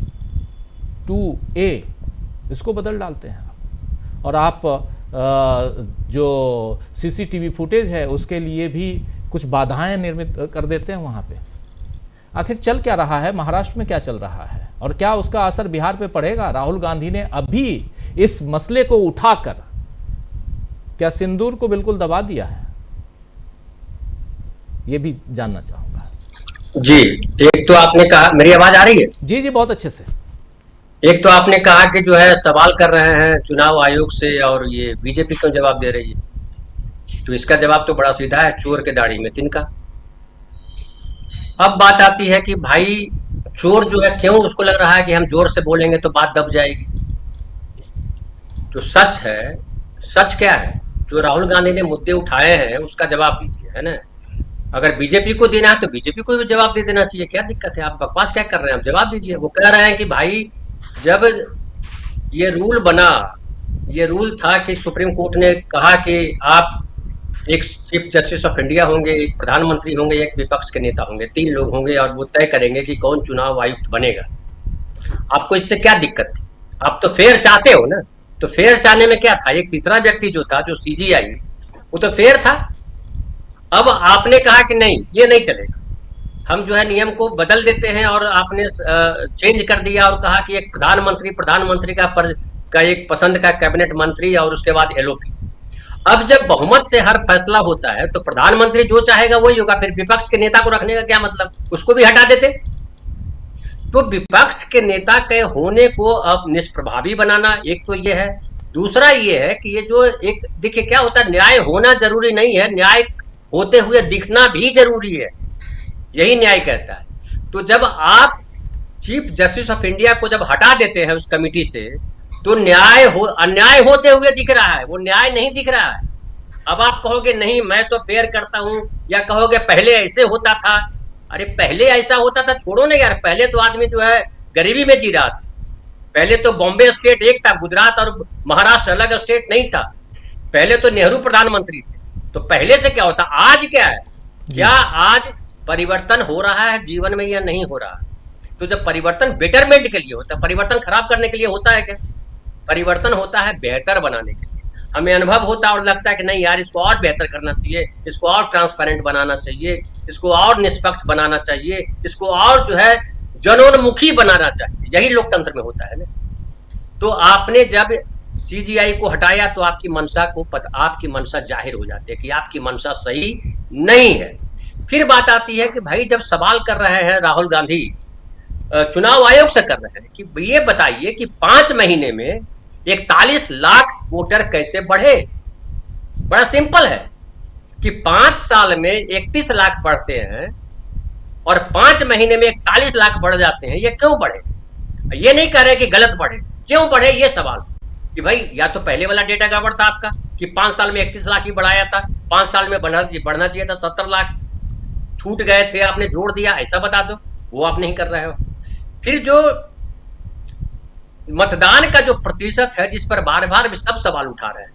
2A इसको बदल डालते हैं आप। और आप जो सीसीटीवी फुटेज है उसके लिए भी कुछ बाधाएं निर्मित कर देते हैं वहाँ पे। आखिर चल क्या रहा है? महाराष्ट्र में क्या चल रहा है? और क्या उसका असर बिहार पे पड़ेगा? राहुल गांधी ने अभी इस मसले को उठाकर क्या सिंदूर को बिल्कुल दबा दिया है? ये भी जानना चाहूंगा। जी, एक तो आपने कहा, मेरी आवाज आ रही है? जी जी, बहुत अच्छे से। एक तो आपने कहा कि जो है सवाल कर रहे हैं चुनाव आयोग से और ये बीजेपी क्यों जवाब दे रही है, तो इसका जवाब तो बड़ा सीधा है, चोर के दाढ़ी में तिनका। अब बात आती है कि भाई चोर जो है, क्यों उसको लग रहा है कि हम जोर से बोलेंगे तो बात दब जाएगी। जो सच है, सच क्या है? जो राहुल गांधी ने मुद्दे उठाए हैं उसका जवाब दीजिए, है ना। अगर बीजेपी को देना है तो बीजेपी को भी जवाब दे देना चाहिए, क्या दिक्कत है? आप बकवास क्या कर रहे हैं? आप जवाब दीजिए। वो कह रहे हैं कि भाई जब ये रूल बना, ये रूल था कि सुप्रीम कोर्ट ने कहा कि आप एक चीफ जस्टिस ऑफ इंडिया होंगे, एक प्रधानमंत्री होंगे, एक विपक्ष के नेता होंगे, 3 लोग होंगे और वो तय करेंगे कि कौन चुनाव आयुक्त बनेगा। आपको इससे क्या दिक्कत थी? आप तो फेयर चाहते हो ना। तो फेयर चाहने में क्या था? एक तीसरा व्यक्ति जो था, जो सीजीआई, वो तो फेयर था। अब आपने कहा कि नहीं, ये नहीं चलेगा, हम जो है नियम को बदल देते हैं, और आपने चेंज कर दिया और कहा कि एक प्रधानमंत्री का एक पसंद का कैबिनेट मंत्री और उसके बाद एलओपी। अब जब बहुमत से हर फैसला होता है तो प्रधानमंत्री जो चाहेगा वही होगा। फिर विपक्ष के नेता को रखने का क्या मतलब? उसको भी हटा देते। तो विपक्ष के नेता के होने को अब निष्प्रभावी बनाना, एक तो ये है। दूसरा ये है कि ये जो एक देखिए क्या होता है, न्याय होना जरूरी नहीं है, न्याय होते हुए दिखना भी जरूरी है, यही न्याय कहता है। तो जब आप चीफ जस्टिस ऑफ इंडिया को जब हटा देते हैं उस कमिटी से, तो अन्याय होते हुए दिख रहा है, वो न्याय नहीं दिख रहा है। अब आप कहोगे नहीं मैं तो फेयर करता हूं, या कहोगे पहले ऐसे होता था। अरे पहले ऐसा होता था छोड़ो ना यार, पहले तो आदमी जो है गरीबी में जी रहा था। पहले तो बॉम्बे स्टेट एक था, गुजरात और महाराष्ट्र अलग स्टेट नहीं था। पहले तो नेहरू प्रधानमंत्री थे। तो पहले से क्या होता, आज क्या है? क्या आज परिवर्तन हो रहा है जीवन में या नहीं हो रहा? तो जब परिवर्तन बेटरमेंट के लिए होता है, परिवर्तन खराब करने के लिए होता है क्या? परिवर्तन होता है बेहतर बनाने के लिए। हमें अनुभव होता है और लगता है कि नहीं यार, इसको और बेहतर करना चाहिए, इसको और ट्रांसपेरेंट बनाना चाहिए, इसको और निष्पक्ष बनाना चाहिए, इसको और जो है जनोन्मुखी बनाना चाहिए। यही लोकतंत्र में होता है ना। तो आपने जब सीजीआई को हटाया तो आपकी मंशा जाहिर हो जाती है कि आपकी मंशा सही नहीं है। फिर बात आती है कि भाई जब सवाल कर रहे हैं राहुल गांधी, चुनाव आयोग से कर रहे हैं कि ये बताइए कि 5 महीने में 41 लाख वोटर कैसे बढ़े। बड़ा सिंपल है कि 5 साल में 31 लाख बढ़ते हैं और 5 महीने में 41 लाख बढ़ जाते हैं। ये क्यों बढ़े? ये नहीं कह रहे कि गलत बढ़े, क्यों बढ़े ये सवाल। कि भाई या तो पहले वाला डेटा गड़बड़ था आपका कि 5 साल में 31 लाख ही बढ़ाया था, 5 साल में बढ़ना चाहिए था 70 लाख, छूट गए थे आपने जोड़ दिया, ऐसा बता दो। वो आप नहीं कर रहे हो। फिर जो मतदान का जो प्रतिशत है, जिस पर बार बार सब सवाल उठा रहे हैं,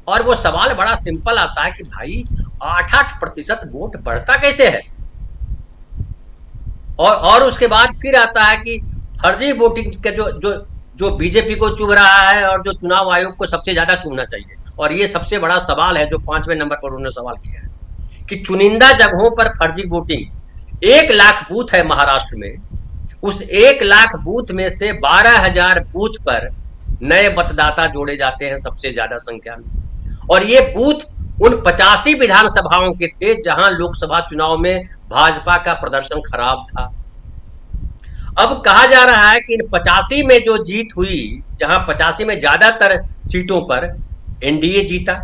और वो सवाल बड़ा सिंपल आता है कि भाई 8% वोट बढ़ता कैसे है। और उसके बाद फिर आता है कि फर्जी वोटिंग के जो बीजेपी को चुभ रहा है और जो चुनाव आयोग को सबसे ज्यादा चुभना चाहिए। और ये सबसे बड़ा सवाल है जो 5वें नंबर पर उन्होंने सवाल किया है कि चुनिंदा जगहों पर फर्जी वोटिंग। 1 लाख बूथ है महाराष्ट्र में, उस 1 लाख बूथ में से 12,000 बूथ पर नए मतदाता जोड़े जाते हैं सबसे ज्यादा संख्या में। और ये बूथ उन 85 विधानसभाओं के थे जहां लोकसभा चुनाव में भाजपा का प्रदर्शन खराब था। अब कहा जा रहा है कि इन 85 में जो जीत हुई, जहां 85 में ज्यादातर सीटों पर एनडीए जीता,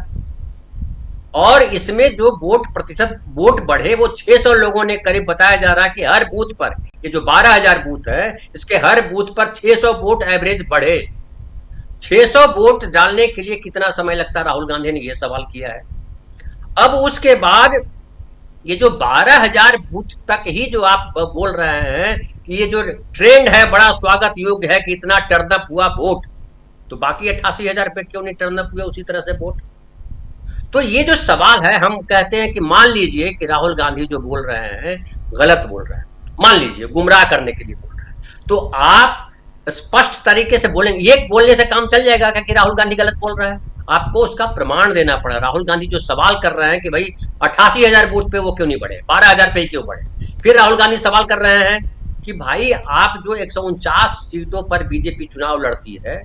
और इसमें जो वोट बढ़े वो 600 लोगों ने करीब बताया जा रहा है कि हर बूथ पर, ये जो 12,000 बूथ है इसके हर बूथ पर 600 वोट एवरेज बढ़े। 600 वोट डालने के लिए कितना समय लगता? राहुल गांधी ने यह सवाल किया है। अब उसके बाद ये जो 12,000 बूथ तक ही जो आप बोल रहे हैं कि ये जो ट्रेंड है बड़ा स्वागत योग्य है कि इतना टर्नअप हुआ वोट, तो बाकी 88,000 पे क्यों नहीं टर्नअप हुए उसी तरह से वोट? तो ये जो सवाल है, हम कहते हैं कि मान लीजिए कि राहुल गांधी जो बोल रहे हैं गलत बोल रहे हैं, मान लीजिए गुमराह करने के लिए बोल रहे हैं, तो आप स्पष्ट तरीके से बोलेंगे। एक बोलने से काम चल जाएगा क्या कि राहुल गांधी गलत बोल रहे हैं? आपको उसका प्रमाण देना पड़ा। राहुल गांधी जो सवाल कर रहे हैं कि भाई 88,000 बूथ पे वो क्यों नहीं बढ़े, 12,000 पे क्यों बढ़े। फिर राहुल गांधी सवाल कर रहे हैं कि भाई आप जो 149 सीटों पर बीजेपी चुनाव लड़ती है,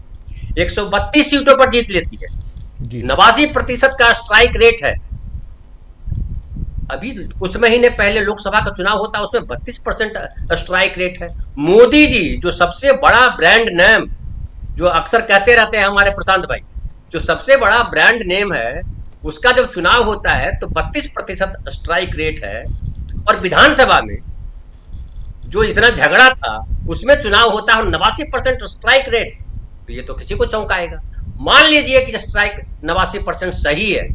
132 सीटों पर जीत लेती है, 89% का स्ट्राइक रेट है। अभी कुछ महीने पहले लोकसभा का चुनाव होता है, उसमें 32% स्ट्राइक रेट है। मोदी जी जो सबसे बड़ा ब्रांड नेम, जो अक्सर कहते रहते हैं हमारे प्रशांत भाई, जो सबसे बड़ा ब्रांड नेम है, उसका जब चुनाव होता है तो 32% स्ट्राइक रेट है। और विधानसभा में जो इतना झगड़ा था, उसमें चुनाव होता है 89% स्ट्राइक रेट, तो ये तो किसी को चौंकाएगा। मान लीजिए कि स्ट्राइक 89% सही है,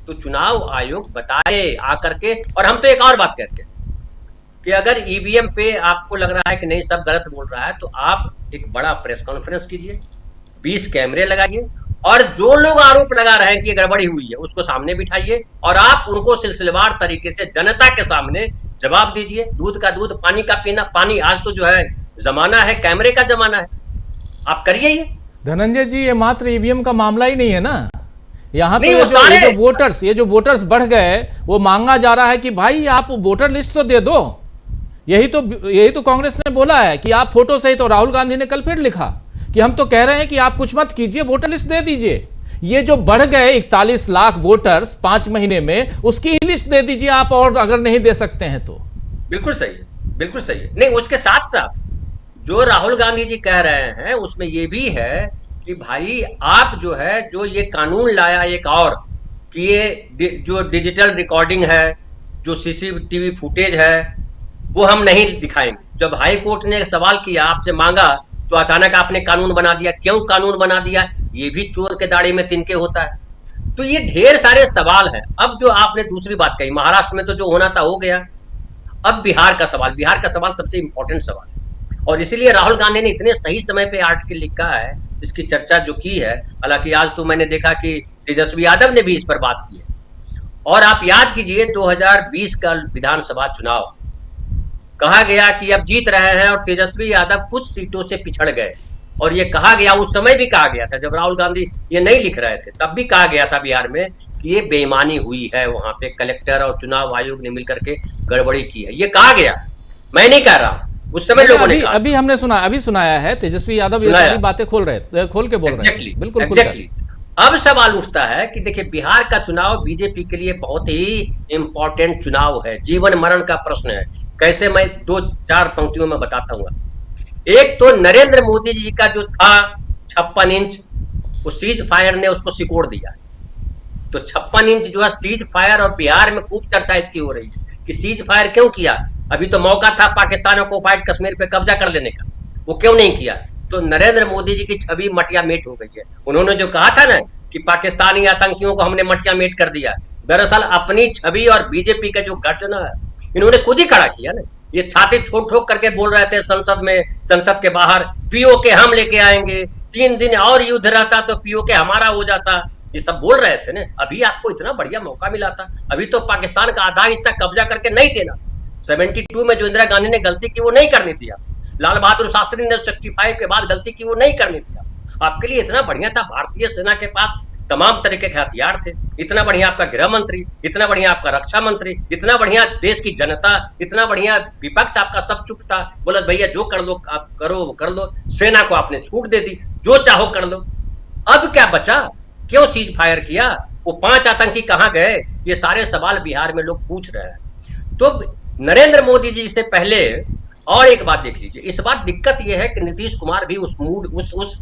तो चुनाव आयोग बताए आकर के। और हम तो एक और बात कहते हैं कि अगर ईवीएम पे आपको लग रहा है कि नहीं सब गलत बोल रहा है, तो आप एक बड़ा प्रेस कॉन्फ्रेंस कीजिए, 20 कैमरे लगाइए, और जो लोग आरोप लगा रहे हैं कि गड़बड़ी हुई है उसको सामने बिठाइए, और आप उनको सिलसिलेवार तरीके से जनता के सामने जवाब दीजिए। दूध का दूध, पानी का पीना पानी। आज तो जो है जमाना है, कैमरे का जमाना है, आप करिए ये। धनंजय जी, ये मात्र ईवीएम का मामला ही नहीं है ना, यहाँ तो नहीं, ये जो वोटर्स बढ़ गए, वो मांगा जा रहा है कि भाई आप वोटर लिस्ट तो दे दो। यही तो कांग्रेस ने बोला है कि आप फोटो सहित, तो राहुल गांधी ने कल फिर लिखा कि हम तो कह रहे हैं कि आप कुछ मत कीजिए, वोटर लिस्ट दे दीजिए। ये जो बढ़ गए 41 लाख वोटर्स 5 महीने में, उसकी ही लिस्ट दे दीजिए आप, और अगर नहीं दे सकते हैं तो। बिल्कुल सही है, बिल्कुल सही है। नहीं, उसके साथ साथ जो राहुल गांधी जी कह रहे हैं उसमें ये भी है कि भाई आप जो है, जो ये कानून लाया एक और, कि ये जो डिजिटल रिकॉर्डिंग है, जो सीसीटीवी फुटेज है, वो हम नहीं दिखाएंगे। जब हाई कोर्ट ने सवाल किया, आपसे मांगा, तो अचानक आपने कानून बना दिया। क्यों कानून बना दिया? ये भी चोर के दाढ़ी में तिनके होता है। तो ये ढेर सारे सवाल हैं। अब जो आपने दूसरी बात कही, महाराष्ट्र में तो जो होना था हो गया। अब बिहार का सवाल सबसे इंपॉर्टेंट सवाल है, और इसीलिए राहुल गांधी ने इतने सही समय पे आर्टिकल लिखा है, इसकी चर्चा जो की है। हालांकि आज तो मैंने देखा कि तेजस्वी यादव ने भी इस पर बात की है। और आप याद कीजिए 2020 का विधानसभा चुनाव, कहा गया कि अब जीत रहे हैं, और तेजस्वी यादव कुछ सीटों से पिछड़ गए। और ये कहा गया, उस समय भी कहा गया था जब राहुल गांधी ये नहीं लिख रहे थे, तब भी कहा गया था बिहार में कि ये बेईमानी हुई है, वहां पे कलेक्टर और चुनाव आयोग ने मिलकर के गड़बड़ी की है। ये कहा गया, मैं नहीं कह रहा, उस समय लोगों ने कहा। अभी हमने सुनाया है तेजस्वी यादव ये सारी बातें खोल के बोल रहे हैं। बिल्कुल एग्जैक्टली। अब सवाल उठता है कि देखिए, बिहार का चुनाव बीजेपी के लिए बहुत ही इंपॉर्टेंट चुनाव है, जीवन मरण का प्रश्न है। कैसे, मैं 2-4 पंक्तियों में बताता हूँ। एक तो नरेंद्र मोदी जी का जो था 56 इंच, वो सीज फायर ने उसको सिकोड़ दिया। तो 56 इंच जो है सीज फायर, और बिहार में खूब चर्चा इसकी हो रही है कि सीज फायर क्यों किया। अभी तो मौका था पाकिस्तान को ऑक्युपाइड कश्मीर पे कब्जा कर लेने का, वो क्यों नहीं किया। तो नरेंद्र मोदी जी की छवि मटिया मेट हो गई है। उन्होंने जो कहा था ना कि पाकिस्तानी आतंकियों को हमने मटिया मेट कर दिया, दरअसल अपनी छवि और बीजेपी का जो गर्जना है, इन्होंने खुद ही खड़ा किया ना। ये छाती ठोक ठोक करके बोल रहे थे संसद में, संसद के बाहर, पीओके हम लेके आएंगे, 3 दिन और युद्ध रहता तो पीओके हमारा हो जाता, ये सब बोल रहे थे ना। अभी आपको इतना बढ़िया मौका मिला था, अभी तो पाकिस्तान का आधा हिस्सा कब्जा करके नहीं देना। 72 में जो इंदिरा गांधी ने गलती की वो नहीं करनी थी। लाल बहादुर शास्त्री ने 65 के बाद गलती की वो नहीं करनी थी। आपके लिए इतना बढ़िया था, भारतीय सेना के पास तमाम तरीके के हथियार थे, इतना बढ़िया आपका गृह मंत्री, इतना बढ़िया आपका रक्षा मंत्री, इतना बढ़िया देश की जनता, इतना बढ़िया विपक्ष आपका, सब चुप था। बोला भैया जो कर लो आप करो, कर लो। सेना को आपने छूट दे दी, जो चाहो कर लो। अब क्या बचा? क्यों सीज फायर किया? वो 5 आतंकी कहां गए? ये सारे सवाल बिहार में लोग पूछ रहे हैं। तो नरेंद्र मोदी जी से पहले और एक बात देख लीजिए, इस बार दिक्कत यह है कि नीतीश कुमार भी उस मूड, उस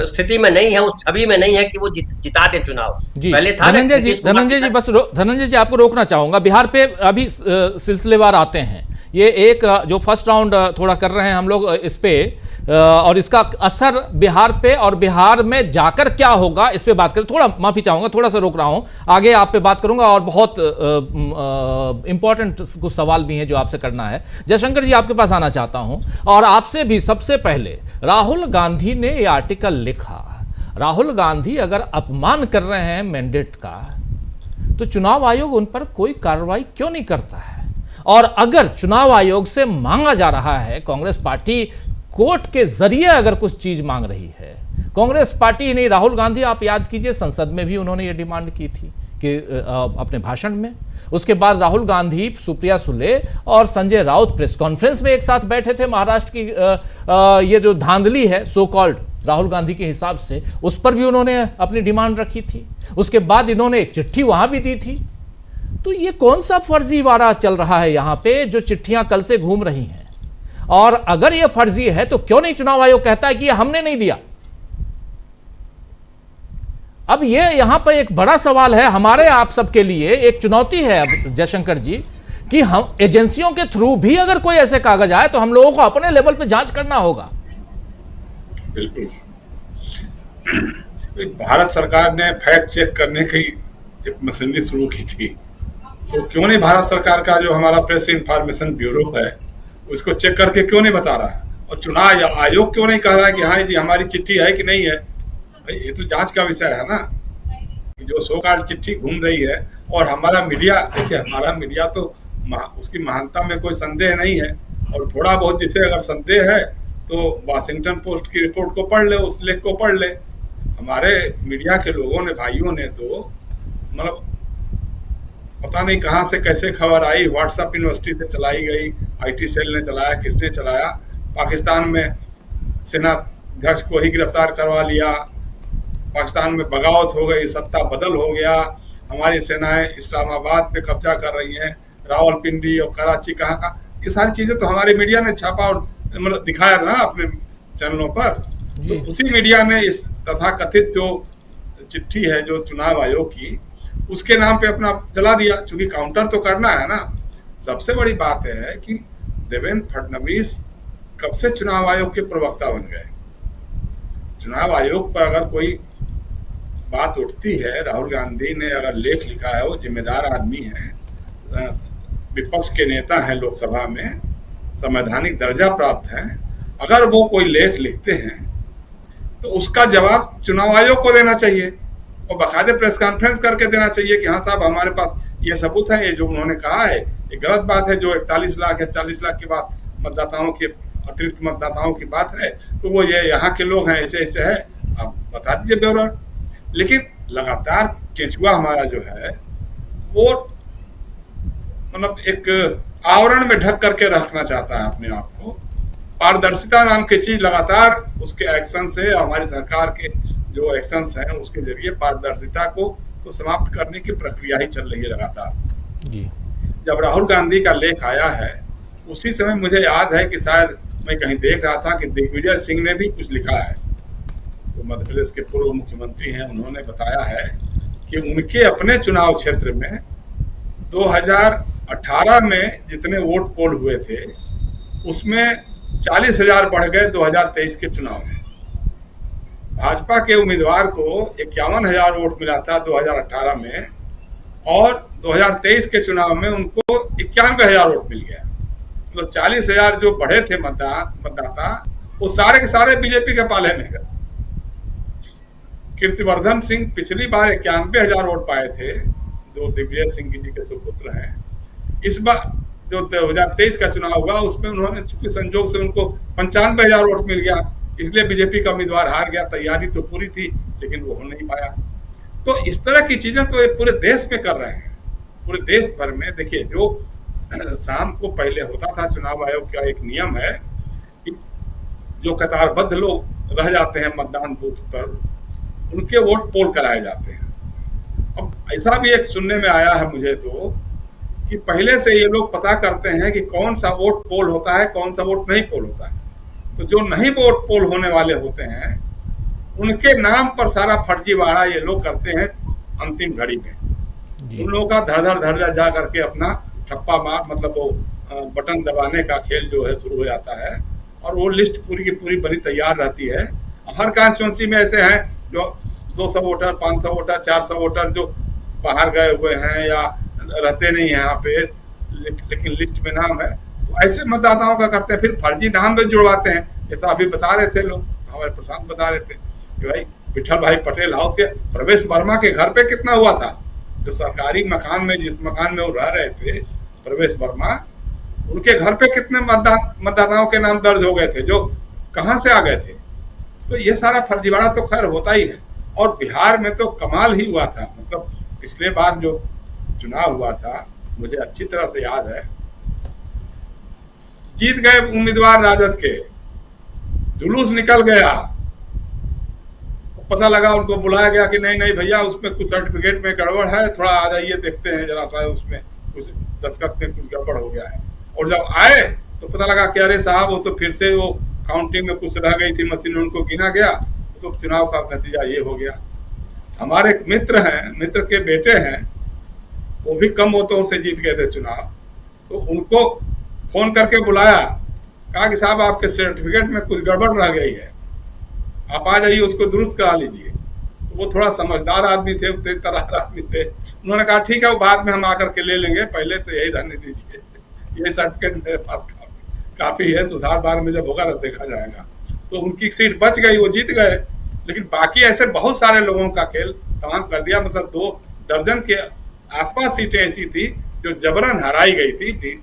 स्थिति में नहीं है, उस छवि में नहीं है कि वो जिता दे चुनाव। पहले था धनंजय जी आपको रोकना चाहूंगा। बिहार पे अभी सिलसिलेवार आते हैं। ये एक जो फर्स्ट राउंड थोड़ा कर रहे हैं हम लोग इस पे, और इसका असर बिहार पे और बिहार में जाकर क्या होगा इस पे बात करें। थोड़ा माफी चाहूंगा, थोड़ा सा रोक रहा हूं, आगे आप पे बात करूंगा, और बहुत इंपॉर्टेंट कुछ सवाल भी हैं जो आपसे करना है। जयशंकर जी आपके पास आना चाहता हूं, और आपसे भी सबसे पहले, राहुल गांधी ने ये आर्टिकल लिखा। राहुल गांधी अगर अपमान कर रहे हैं मैंडेट का, तो चुनाव आयोग उन पर कोई कार्रवाई क्यों नहीं करता है? और अगर चुनाव आयोग से मांगा जा रहा है, कांग्रेस पार्टी कोर्ट के जरिए अगर कुछ चीज मांग रही है, कांग्रेस पार्टी ही नहीं, राहुल गांधी आप याद कीजिए संसद में भी उन्होंने ये डिमांड की थी अपने भाषण में। उसके बाद राहुल गांधी, सुप्रिया सुले और संजय राउत प्रेस कॉन्फ्रेंस में एक साथ बैठे थे। महाराष्ट्र की ये जो धांधली है सो कॉल्ड राहुल गांधी के हिसाब से, उस पर भी उन्होंने अपनी डिमांड रखी थी। उसके बाद इन्होंने एक चिट्ठी वहां भी दी थी। तो ये कौन सा फर्जीवाड़ा चल रहा है यहां पे, जो चिट्ठियां कल से घूम रही हैं? और अगर ये फर्जी है तो क्यों नहीं चुनाव आयोग कहता है कि ये हमने नहीं दिया? अब ये यहां पर एक बड़ा सवाल है हमारे आप सबके लिए, एक चुनौती है अब जयशंकर जी, कि हम एजेंसियों के थ्रू भी अगर कोई ऐसे कागज आए तो हम लोगों को अपने लेवल पे जांच करना होगा। बिल्कुल। भारत सरकार ने फैक्ट चेक करने की एक मशीनरी शुरू की थी, तो क्यों नहीं भारत सरकार का जो हमारा प्रेस इंफॉर्मेशन ब्यूरो है उसको चेक करके क्यों नहीं बता रहा है? और चुनाव आयोग क्यों नहीं कह रहा है कि हाँ जी हमारी चिट्ठी है कि नहीं है? भाई ये तो जांच का विषय है ना, कि जो सो कॉल्ड चिट्ठी घूम रही है। और हमारा मीडिया, देखिए हमारा मीडिया तो उसकी महानता में कोई संदेह नहीं है, और थोड़ा बहुत जिसे अगर संदेह है तो वाशिंगटन पोस्ट की रिपोर्ट को पढ़ ले, उस लेख को पढ़ ले। हमारे मीडिया के लोगों ने, भाइयों ने तो मतलब पता नहीं कहाँ से कैसे खबर आई, व्हाट्सएप यूनिवर्सिटी से चलाई गई, आईटी सेल ने चलाया, किसने चलाया, पाकिस्तान में सेना अध्यक्ष को ही गिरफ्तार करवा लिया, पाकिस्तान में बगावत हो गई, सत्ता बदल हो गया, हमारी सेनाएं इस्लामाबाद पे कब्जा कर रही हैं, रावलपिंडी और कराची कहाँ, ये सारी चीजें तो हमारे मीडिया ने छापा और मतलब दिखाया ना अपने चैनलों पर। तो उसी मीडिया ने इस तथाकथित जो चिट्ठी है जो चुनाव आयोग की, उसके नाम पे अपना चला दिया, क्योंकि काउंटर तो करना है ना। सबसे बड़ी बात है कि देवेंद्र फडणवीस कब से चुनाव आयोग के प्रवक्ता बन गए? चुनाव आयोग पर अगर कोई बात उठती है, राहुल गांधी ने अगर लेख लिखा है, वो जिम्मेदार आदमी है, विपक्ष के नेता हैं, लोकसभा में संवैधानिक दर्जा प्राप्त है, अगर वो कोई लेख लिखते हैं तो उसका जवाब चुनाव आयोग को देना चाहिए और बाकायदे प्रेस कॉन्फ्रेंस करके देना चाहिए कि हाँ साहब हमारे पास ये सबूत है, ये जो उन्होंने कहा है ये गलत बात है, जो 41 लाख या 40 लाख की बात मतदाताओं के अतिरिक्त मतदाताओं की बात है, तो वो ये यहाँ के लोग हैं, ऐसे ऐसे है, आप बता दीजिए ब्यौरा। लेकिन लगातार केंचुआ हमारा जो है वो मतलब एक आवरण में ढक करके रखना चाहता है अपने आप को। पारदर्शिता नाम की चीज लगातार उसके एक्शन से, हमारी सरकार के जो एक्शंस हैं उसके जरिए पारदर्शिता को तो समाप्त करने की प्रक्रिया ही चल रही है लगातार जी। जब राहुल गांधी का लेख आया है उसी समय मुझे याद है कि शायद मैं कहीं देख रहा था कि दिग्विजय सिंह ने भी कुछ लिखा है, तो मध्य प्रदेश के पूर्व मुख्यमंत्री हैं, उन्होंने बताया है कि उनके अपने चुनाव क्षेत्र में 2018 में जितने वोट पोल हुए थे उसमें 40,000 बढ़ गए 2023 के चुनाव में। भाजपा के उम्मीदवार को 51,000 वोट मिला था 2018 में, और 2023 के चुनाव में उनको 91,000 वोट मिल गया। मतलब 40,000 जो बढ़े थे मतदाता वो सारे के सारे बीजेपी के पाले में गए। कीर्तिवर्धन सिंह पिछली बार 91,000 वोट पाए थे, जो दिग्विजय सिंह जी के सुपुत्र हैं। इस बार जो 2023 का चुनाव हुआ उसमें उन्होंने चूंकि संजोग से उनको 95,000 वोट मिल गया, इसलिए बीजेपी का उम्मीदवार हार गया। तैयारी तो पूरी थी लेकिन वो हो नहीं पाया। तो इस तरह की चीजें तो ये पूरे देश में कर रहे हैं, पूरे देश भर में। देखिए जो शाम को पहले होता था, चुनाव आयोग का एक नियम है कि जो कतारबद्ध लोग रह जाते हैं मतदान बूथ पर उनके वोट पोल कराए जाते हैं। अब ऐसा भी एक सुनने में आया है मुझे तो कि पहले से ये लोग पता करते हैं कि कौन सा वोट पोल होता है, कौन सा वोट नहीं पोल होता है। तो जो नहीं वोट पोल होने वाले होते हैं उनके नाम पर सारा फर्जीवाड़ा ये लोग करते हैं अंतिम घड़ी में। उन लोगों का धड़ जा करके अपना ठप्पा मार, मतलब वो बटन दबाने का खेल जो है शुरू हो जाता है, और वो लिस्ट पूरी की पूरी बनी तैयार रहती है। हर कॉन्स्टिट्यूंसी में ऐसे हैं जो 200 वोटर, 500 वोटर, 400 वोटर जो बाहर गए हुए हैं या रहते नहीं हैं यहाँ पे, लेकिन लिस्ट में नाम है, तो ऐसे मतदाताओं का करते हैं। फिर फर्जी नाम भी जुड़वाते हैं, जैसा अभी बता रहे थे लोग, हमारे प्रशांत बता रहे थे कि भाई विठल भाई पटेल हाउस के प्रवेश वर्मा के घर पे कितना हुआ था, जो सरकारी मकान में, जिस मकान में वो रह रहे थे प्रवेश वर्मा, उनके घर पे कितने मतदाताओं के नाम दर्ज हो गए थे, जो कहाँ से आ गए थे। तो ये सारा फर्जीवाड़ा तो खैर होता ही है। और बिहार में तो कमाल ही हुआ था, मतलब पिछले बार जो चुनाव हुआ था मुझे अच्छी तरह से याद है, जीत गए उम्मीदवार राजद के, जुलूस निकल गया, पता लगा उनको बुलाया गया कि नहीं नहीं भैया उसमें कुछ सर्टिफिकेट में गड़बड़ है, थोड़ा आ जाइए देखते हैं जरा सा, उसमें कुछ दस्तखत में कुछ गड़बड़ हो गया है। और जब आए तो पता लगा कि अरे साहब वो तो फिर से वो काउंटिंग में कुछ रह गई थी मशीन, उनको गिना गया, तो चुनाव का नतीजा ये हो गया। हमारे एक मित्र हैं, मित्र के बेटे हैं, वो भी कम वोटों से जीत गए थे चुनाव, तो उनको फोन करके बुलाया, कहा कि साहब आपके सर्टिफिकेट में कुछ गड़बड़ रह गई है, आप आ जाइए उसको दुरुस्त करा लीजिए। तो वो थोड़ा समझदार आदमी थे, तेज तर्रार आदमी थे, उन्होंने कहा ठीक है वो बाद में हम आकर के ले लेंगे, पहले तो यही रहने दीजिए, ये सर्टिफिकेट मेरे पास काफी है, सुधार बाद में जब होगा तो देखा जाएगा। तो उनकी सीट बच गई, वो जीत गए। लेकिन बाकी ऐसे बहुत सारे लोगों का खेल तमाम कर दिया, मतलब 2 दर्जन के आसपास सीटें ऐसी थी जो जबरन हराई गई थी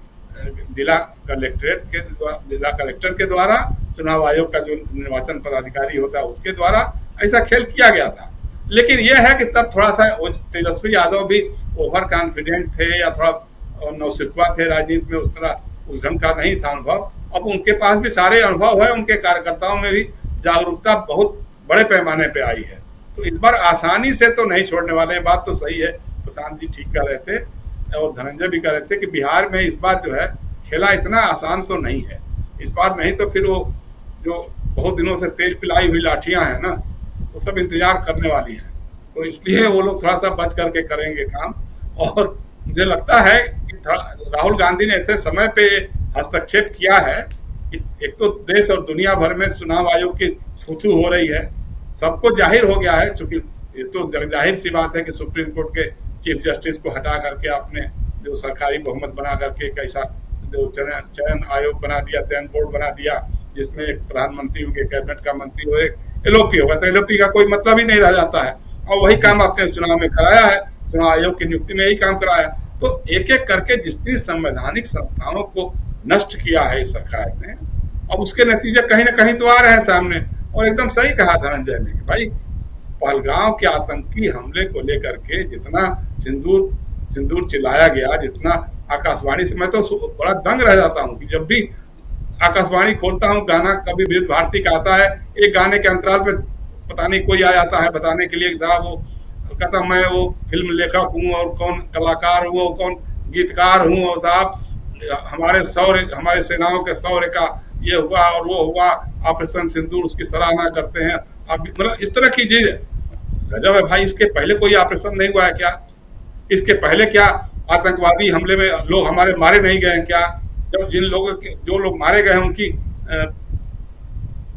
जिला कलेक्टर के द्वारा, चुनाव आयोग का जो निर्वाचन पदाधिकारी होता है उसके द्वारा ऐसा खेल किया गया था। लेकिन यह है कि तब थोड़ा सा तेजस्वी यादव भी ओवर कॉन्फिडेंट थे या थोड़ा नौसिखुआ थे राजनीति में, उस तरह उस ढंग का नहीं था अनुभव। अब उनके पास भी सारे अनुभव है, उनके कार्यकर्ताओं में भी जागरूकता बहुत बड़े पैमाने पे आई है, तो इस बार आसानी से तो नहीं छोड़ने वाले हैं। बात तो सही है, प्रशांत जी ठीक कह रहे थे और धनंजय भी कह रहे थे कि बिहार में इस बार जो है खेला इतना आसान तो नहीं है इस बार, नहीं तो फिर वो जो बहुत दिनों से तेज पिलाई हुई लाठियां हैं ना, वो सब इंतजार करने वाली हैं, तो इसलिए वो लोग थोड़ा सा बच करके करेंगे काम। और मुझे लगता है कि राहुल गांधी ने ऐसे समय पे हस्तक्षेप किया है, एक तो देश और दुनिया भर में चुनाव आयोग की थू हो रही है, सबको जाहिर हो गया है, चूंकि ये तो जाहिर सी बात है कि सुप्रीम कोर्ट के चीफ जस्टिस को हटा करके आपने जो सरकारी बहुमत बना करके कैसा जो चयन आयोग बना दिया, चयन बोर्ड बना दिया, जिसमें एक प्रधानमंत्री उनके कैबिनेट का मंत्री हो, एक एलओपी होगा, तो एलओपी का कोई मतलब ही नहीं रह जाता है। और वही काम आपने चुनाव में कराया है, चुनाव आयोग की नियुक्ति में यही काम कराया। तो एक एक करके जितनी संवैधानिक संस्थाओं को नष्ट किया है इस सरकार ने, अब उसके नतीजे कहीं ना कहीं तो आ रहे हैं सामने। और एकदम सही कहा धनंजय ने कि भाई पहलगांव के आतंकी हमले को लेकर के जितना सिंदूर चिल्लाया गया, जितना आकाशवाणी से, मैं तो बड़ा दंग रह जाता हूँ कि जब भी आकाशवाणी खोलता हूँ गाना कभी विविध भारती का आता है, एक गाने के अंतराल पे पता नहीं कोई आ जाता है बताने के लिए साहब वो कहता मैं वो फिल्म लेखक हूँ और कौन कलाकार हूँ और कौन गीतकार हूँ, और साहब हमारे सेनाओं के शौर्य का ये हुआ और वो हुआ, ऑपरेशन सिंदूर उसकी सराहना करते हैं। आप मतलब इस तरह की चीज गजब है भाई। इसके पहले कोई ऑपरेशन नहीं हुआ है क्या? इसके पहले क्या आतंकवादी हमले में लोग हमारे मारे नहीं गए हैं क्या? जब जो लोग मारे गए हैं उनकी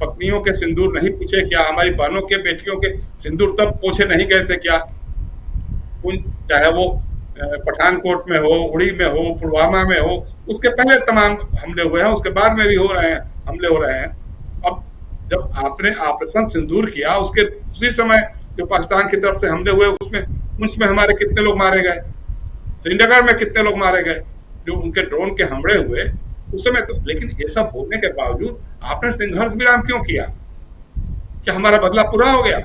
पत्नियों के सिंदूर नहीं पूछे क्या? हमारी बहनों के बेटियों के सिंदूर तब पोछे नहीं गए थे क्या? चाहे वो पठानकोट में हो, उड़ी में हो, पुलवामा में हो, उसके पहले तमाम हमले हुए हैं, उसके बाद में भी हमले हो रहे हैं। अब जब आपने ऑपरेशन सिंदूर किया उसके उसी समय जो पाकिस्तान की तरफ से हमले हुए उसमें हमारे कितने लोग मारे गए, श्रीनगर में कितने लोग मारे गए जो उनके ड्रोन के हमले हुए उस समय तो। लेकिन ये सब होने के बावजूद आपने संघर्ष विराम क्यों किया? क्या हमारा बदला पूरा हो गया?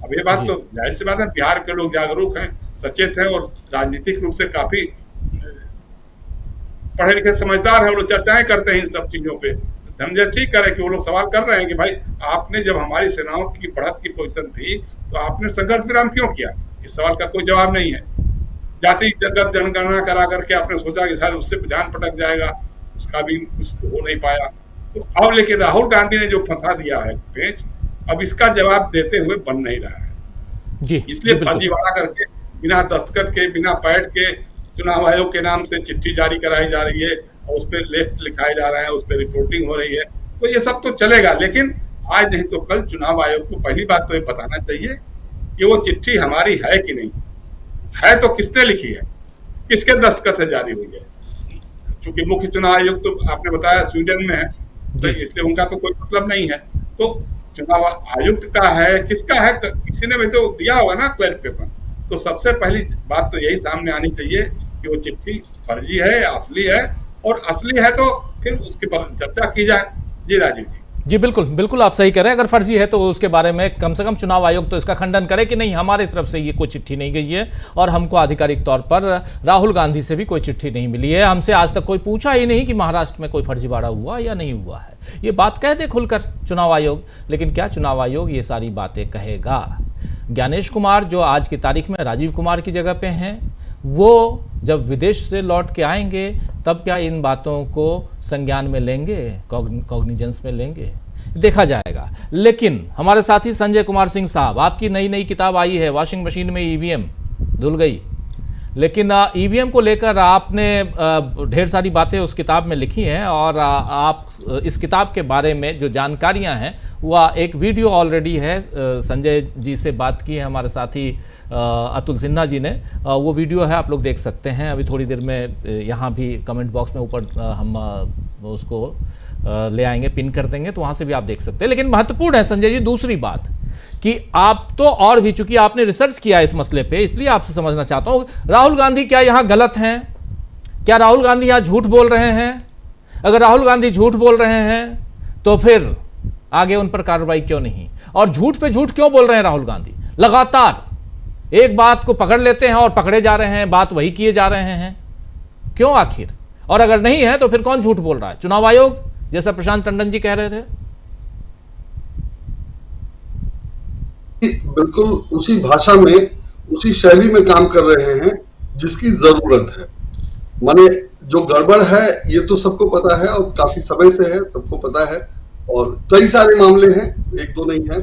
अब ये बात तो जाहिर सी बात है, बिहार के लोग जागरूक हैं, सचेत हैं और राजनीतिक रूप से काफी पढ़े लिखे समझदार हैं, वो लोग चर्चाएं करते हैं इन सब चीजों पे। धनंजय ठीक करे कि वो लोग सवाल कर रहे हैं कि भाई आपने जब हमारी सेनाओं की बढ़त की पोजीशन थी तो आपने संघर्ष विराम क्यों किया? इस सवाल का कोई जवाब नहीं है। जाति जगत जनगणना करा करके आपने सोचा कि शायद उससे ध्यान भटक जाएगा, उसका भी कुछ हो नहीं पाया। तो अब लेकिन राहुल गांधी ने जो फंसा दिया है पेच, अब इसका जवाब देते हुए बन नहीं रहा है जी। इसलिए फर्जीवाड़ा करके बिना दस्तखत के, बिना पैड के चुनाव आयोग के नाम से चिट्ठी जारी कराई जा रही है और उस पर लेख लिखाए जा रहे हैं, उस पर रिपोर्टिंग हो रही है। तो ये सब तो चलेगा, लेकिन आज नहीं तो कल चुनाव आयोग को पहली बात तो ये बताना चाहिए कि वो चिट्ठी हमारी है कि नहीं है, तो किसने लिखी है, किसके दस्तखत से जारी हुई है। चूंकि मुख्य चुनाव आयोग तो आपने बताया स्वीडन में है, तो इसलिए उनका तो कोई मतलब नहीं है। तो चुनाव आयुक्त का है, किसका है, किसी ने भी तो दिया होगा ना क्लैरिफिकेशन। तो सबसे पहली बात तो यही सामने आनी चाहिए कि वो चिट्ठी फर्जी है या असली है, और असली है तो फिर उसके पर चर्चा की जाए। जी राजीव जी। जी बिल्कुल बिल्कुल, आप सही कह रहे हैं। अगर फर्जी है तो उसके बारे में कम से कम चुनाव आयोग तो इसका खंडन करे कि नहीं, हमारी तरफ से ये कोई चिट्ठी नहीं गई है और हमको आधिकारिक तौर पर राहुल गांधी से भी कोई चिट्ठी नहीं मिली है, हमसे आज तक कोई पूछा ही नहीं कि महाराष्ट्र में कोई फर्जीवाड़ा हुआ या नहीं हुआ है। ये बात कह दे खुलकर चुनाव आयोग, लेकिन क्या चुनाव आयोग ये सारी बातें कहेगा? ज्ञानेश कुमार जो आज की तारीख में राजीव कुमार की जगह पे हैं, वो जब विदेश से लौट के आएंगे तब क्या इन बातों को संज्ञान में लेंगे, कॉग्निजेंस में लेंगे, देखा जाएगा। लेकिन हमारे साथी संजय कुमार सिंह साहब, आपकी नई किताब आई है, वॉशिंग मशीन में ईवीएम धुल गई, लेकिन ईवीएम को लेकर आपने ढेर सारी बातें उस किताब में लिखी हैं और आप इस किताब के बारे में जो जानकारियां हैं वह एक वीडियो ऑलरेडी है, संजय जी से बात की है हमारे साथी अतुल सिन्हा जी ने, वो वीडियो है, आप लोग देख सकते हैं। अभी थोड़ी देर में यहाँ भी कमेंट बॉक्स में ऊपर हम उसको ले आएंगे, पिन कर देंगे, तो वहाँ से भी आप देख सकते हैं। लेकिन महत्वपूर्ण है संजय जी दूसरी बात कि आप तो और भी, चूंकि आपने रिसर्च किया इस मसले पे, इसलिए आपसे समझना चाहता हूँ, राहुल गांधी क्या यहाँ गलत हैं? क्या राहुल गांधी यहाँ झूठ बोल रहे हैं? अगर राहुल गांधी झूठ बोल रहे हैं तो फिर आगे उन पर कार्रवाई क्यों नहीं? और झूठ पे झूठ क्यों बोल रहे हैं राहुल गांधी? लगातार एक बात को पकड़ लेते हैं और पकड़े जा रहे हैं, बात वही किए जा रहे हैं, क्यों आखिर? और अगर नहीं है तो फिर कौन झूठ बोल रहा है? चुनाव आयोग, जैसा प्रशांत टंडन जी कह रहे थे? बिल्कुल उसी भाषा में, उसी शैली में काम कर रहे हैं जिसकी जरूरत है। माने जो गड़बड़ है ये तो सबको पता है और काफी समय से है, सबको पता है, और कई सारे मामले हैं, एक दो नहीं है।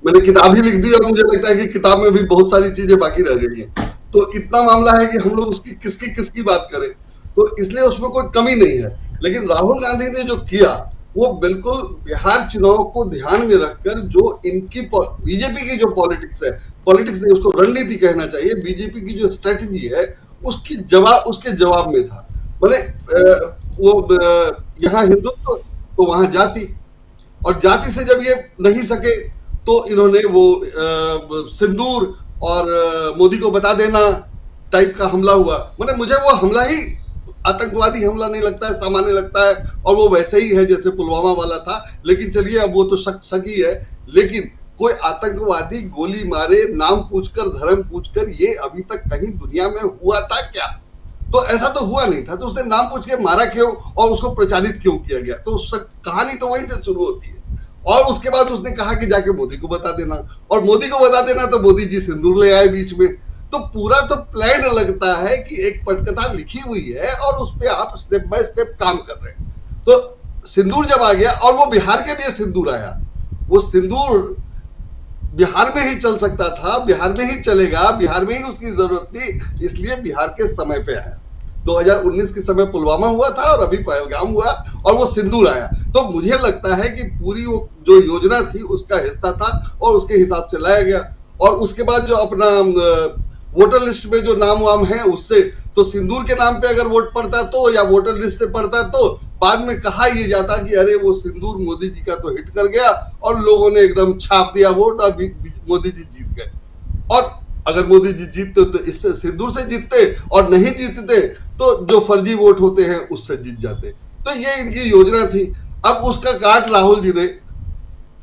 मैंने किताब ही लिख दी और मुझे लगता है कि किताब में भी बहुत सारी चीजें बाकी रह गई हैं, तो इतना मामला है कि हम लोग उसकी किसकी बात करें, तो इसलिए उसमें कोई कमी नहीं है। लेकिन राहुल गांधी ने जो किया वो बिल्कुल बिहार चुनाव को ध्यान में रखकर, जो इनकी बीजेपी की जो पॉलिटिक्स है, पॉलिटिक्स नहीं उसको रणनीति कहना चाहिए, बीजेपी की जो स्ट्रेटजी है उसके जवाब में था। बोले वो यहाँ हिंदुत्व तो वहां जाति, और जाति से जब ये नहीं सके तो इन्होंने वो सिंदूर और मोदी को बता देना टाइप का हमला हुआ। मतलब मुझे वो हमला ही आतंकवादी हमला नहीं लगता है, सामान्य लगता है, और वो वैसे ही है जैसे पुलवामा वाला था। लेकिन चलिए अब वो तो शक ही है, लेकिन कोई आतंकवादी गोली मारे नाम पूछकर, धर्म पूछकर, ये अभी तक कहीं दुनिया में हुआ था क्या? तो ऐसा तो हुआ नहीं था। तो उसने नाम पूछ के मारा क्यों और उसको प्रचारित क्यों किया गया? तो कहानी तो वहीं से शुरू होती है। और उसके बाद उसने कहा कि जाके मोदी को बता देना, और मोदी को बता देना तो मोदी जी सिंदूर ले आए बीच में। तो पूरा तो प्लान लगता है कि एक पटकथा लिखी हुई है और उस पर आप स्टेप बाय स्टेप काम कर रहे हैं। तो सिंदूर जब आ गया, और वो बिहार के लिए सिंदूर आया, वो सिंदूर बिहार में ही चल सकता था, बिहार में ही चलेगा, बिहार में ही उसकी जरूरत थी, इसलिए बिहार के समय पे आया। 2019 के समय पुलवामा हुआ था और अभी पहलगाम हुआ और वो सिंदूर आया। तो मुझे लगता है कि पूरी वो जो योजना थी उसका हिस्सा था और उसके हिसाब से लाया गया। और उसके बाद जो अपना वोटर लिस्ट में जो नाम वाम है उससे, तो सिंदूर के नाम पे अगर वोट पड़ता तो, या वोटर लिस्ट से पड़ता तो बाद में कहा यह जाता कि अरे वो सिंदूर मोदी जी का तो हिट कर गया और लोगों ने एकदम छाप दिया वोट और मोदी जी जीत गए। और अगर मोदी जी जीतते तो इससे सिंदूर से जीतते, और नहीं जीतते तो जो फर्जी वोट होते हैं उससे जीत जाते। तो ये इनकी योजना थी। अब उसका काट राहुल जी ने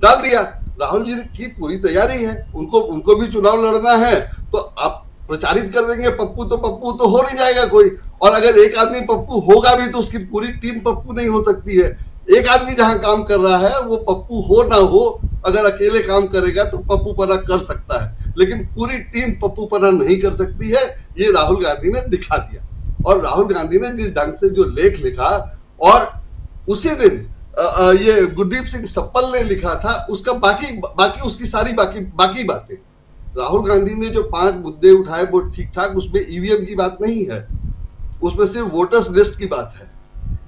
डाल दिया। राहुल जी की पूरी तैयारी है, उनको भी चुनाव लड़ना है, तो आप प्रचारित कर देंगे पप्पू तो हो नहीं जाएगा कोई। और अगर एक आदमी पप्पू होगा भी तो उसकी पूरी टीम पप्पू नहीं हो सकती है। एक आदमी जहां काम कर रहा है वो पप्पू हो ना हो, अगर अकेले काम करेगा तो पप्पू पना कर सकता है, लेकिन पूरी टीम पप्पू पना नहीं कर सकती है। ये राहुल गांधी ने दिखा दिया। और राहुल गांधी ने जिस ढंग से जो लेख लिखा, और उसी दिन ये गुरदीप सिंह सप्पल ने लिखा था, उसका बाकी उसकी सारी बाकी बातें, राहुल गांधी ने जो 5 मुद्दे उठाए वो ठीक ठाक, उसमें ईवीएम की बात नहीं है, उसमें सिर्फ वोटर्स लिस्ट की बात है।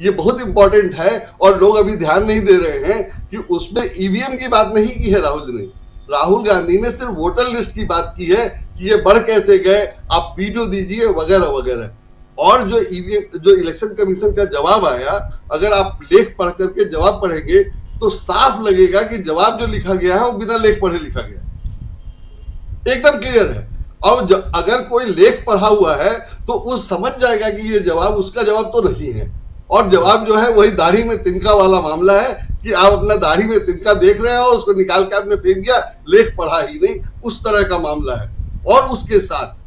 ये बहुत इंपॉर्टेंट है और लोग अभी ध्यान नहीं दे रहे हैं कि उसमें ईवीएम की बात नहीं की है राहुल जी ने। राहुल गांधी ने सिर्फ वोटर लिस्ट की बात की है कि ये बढ़ कैसे गए, आप वीडियो दीजिए वगैरह वगैरह। और जो ईवीएम, जो इलेक्शन कमीशन का जवाब आया, अगर आप लेख पढ़ करके जवाब पढ़ेंगे तो साफ लगेगा कि जवाब जो लिखा गया है वो बिना लेख पढ़े लिखा गया, एकदम क्लियर है। और अगर कोई लेख पढ़ा हुआ है तो वो समझ जाएगा कि ये जवाब उसका जवाब तो नहीं है, और जवाब जो है वही दाढ़ी में तिनका वाला मामला है कि आप अपना दाढ़ी में तिनका देख रहे हो, उसको निकाल के आपने फेंक दिया, लेख पढ़ा ही नहीं, उस तरह का मामला है। और उसके साथ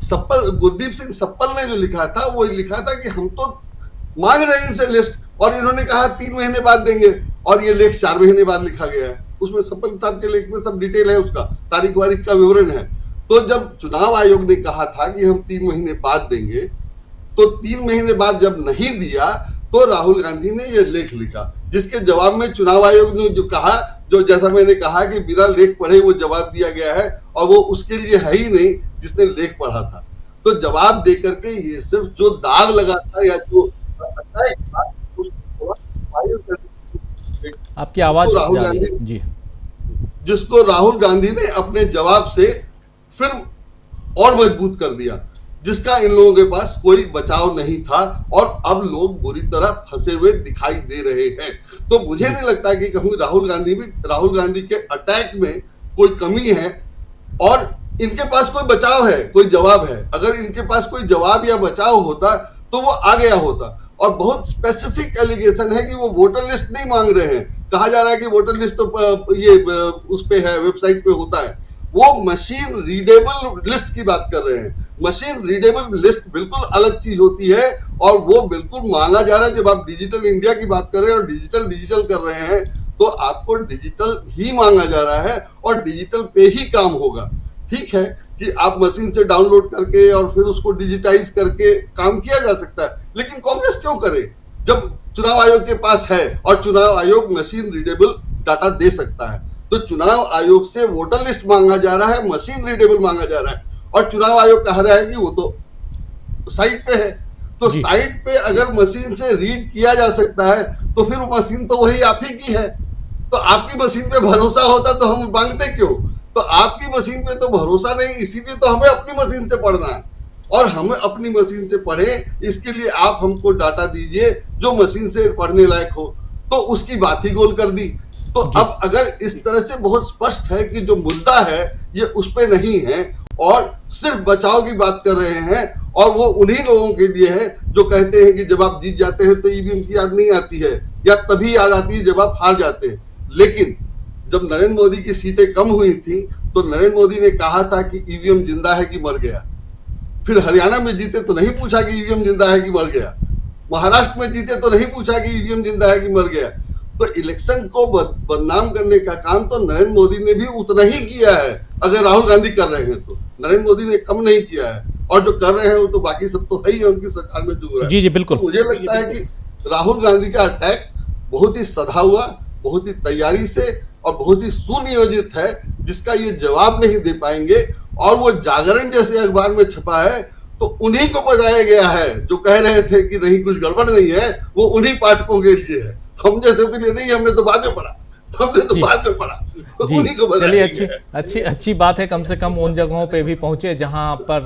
सप्पल, गुरदीप सिंह सप्पल ने जो लिखा था वो लिखा था कि हम तो मांग रहे हैं इनसे लिस्ट, और इन्होंने कहा 3 महीने बाद देंगे, और ये लेख 4 महीने बाद लिखा गया है। उसमें सप्पल साहब के लेख में सब डिटेल है, उसका तारीख वारीख का विवरण है। तो जब चुनाव आयोग ने कहा था कि हम 3 महीने बाद देंगे, तो 3 महीने बाद जब नहीं दिया तो राहुल गांधी ने यह लेख लिखा, जिसके जवाब में चुनाव आयोग ने जो कहा, जो जैसा मैंने कहा कि बिना लेख पढ़े वो जवाब दिया गया है, और वो उसके लिए है ही नहीं जिसने लेख पढ़ा था। तो जवाब दे करके ये सिर्फ जो दाग लगा था या जो आपकी आवाज राहुल जा रही है। गांधी जी, जिसको राहुल गांधी ने अपने जवाब से फिर और मजबूत कर दिया, जिसका इन लोगों के पास कोई बचाव नहीं था, और अब लोग बुरी तरह फंसे हुए दिखाई दे रहे हैं। तो मुझे नहीं लगता कि कहीं राहुल गांधी के अटैक में कोई कमी है, और इनके पास कोई बचाव है, कोई जवाब है। अगर इनके पास कोई जवाब या बचाव होता तो वो आ गया होता। और बहुत स्पेसिफिक एलिगेशन है कि वो वोटर लिस्ट नहीं मांग रहे हैं। कहा जा रहा है कि वोटर लिस्ट तो ये उस पे है, वेबसाइट पे होता है। वो मशीन रीडेबल लिस्ट की बात कर रहे हैं। मशीन रीडेबल लिस्ट बिल्कुल अलग चीज होती है, और वो बिल्कुल मांगा जा रहा है। जब आप डिजिटल इंडिया की बात कर रहे हैं और डिजिटल कर रहे हैं, तो आपको डिजिटल ही मांगा जा रहा है, और डिजिटल पे ही काम होगा। ठीक है कि आप मशीन से डाउनलोड करके और फिर उसको डिजिटाइज करके काम किया जा सकता है, लेकिन कांग्रेस क्यों करे जब चुनाव आयोग के पास है, और चुनाव आयोग मशीन रीडेबल डाटा दे सकता है। तो चुनाव आयोग से वोटर लिस्ट मांगा जा रहा है, मशीन रीडेबल मांगा जा रहा है, और चुनाव आयोग कह रहा है कि वो तो साइट पे है। तो साइट पे अगर मशीन से रीड किया जा सकता है, तो फिर वो मशीन तो वही आप ही की है। तो आपकी मशीन पे भरोसा होता तो हम मांगते क्यों? तो आपकी मशीन पे तो भरोसा नहीं, इसीलिए तो हमें अपनी मशीन से पढ़ना है, और हमें अपनी मशीन से पढ़े, इसके लिए आप हमको डाटा दीजिए जो मशीन से पढ़ने लायक हो। तो उसकी बात ही गोल कर दी। तो अब अगर इस तरह से बहुत स्पष्ट है कि जो मुद्दा है ये उस पे नहीं है, और सिर्फ बचाव की बात कर रहे हैं, और वो उन्हीं लोगों के लिए है जो कहते हैं कि जब आप जीत जाते हैं तो ईवीएम की याद नहीं आती है, या तभी याद आती है जब आप हार जाते हैं। लेकिन जब नरेंद्र मोदी की सीटें कम हुई थी, तो नरेंद्र मोदी ने कहा था कि ईवीएम जिंदा है कि मर गया। फिर हरियाणा में जीते तो नहीं पूछा कि ईवीएम जिंदा है कि मर गया। महाराष्ट्र में जीते तो नहीं पूछा कि ईवीएम जिंदा है कि मर गया। तो इलेक्शन को बदनाम करने का काम तो नरेंद्र मोदी ने भी उतना ही किया है। अगर राहुल गांधी कर रहे हैं तो नरेंद्र मोदी ने कम नहीं किया है, और जो कर रहे हैं वो तो बाकी सब तो है ही, उनकी सरकार में जुड़ रहा है। जी जी बिल्कुल। तो मुझे लगता है कि राहुल गांधी का अटैक बहुत ही सधा हुआ, बहुत ही तैयारी से और बहुत ही सुनियोजित है, जिसका ये जवाब नहीं दे पाएंगे। और वो जागरण जैसे अखबार में छपा है, तो उन्हीं को बजाया गया है जो कह रहे थे कि नहीं कुछ गड़बड़ नहीं है, वो उन्हीं पाठकों के लिए है, हम जैसे के लिए नहीं। हमने तो बाद में पढ़ा, हमने तो बाद में पढ़ा। चलिए, अच्छी बात है, कम से कम उन जगहों पे भी पहुंचे जहां पर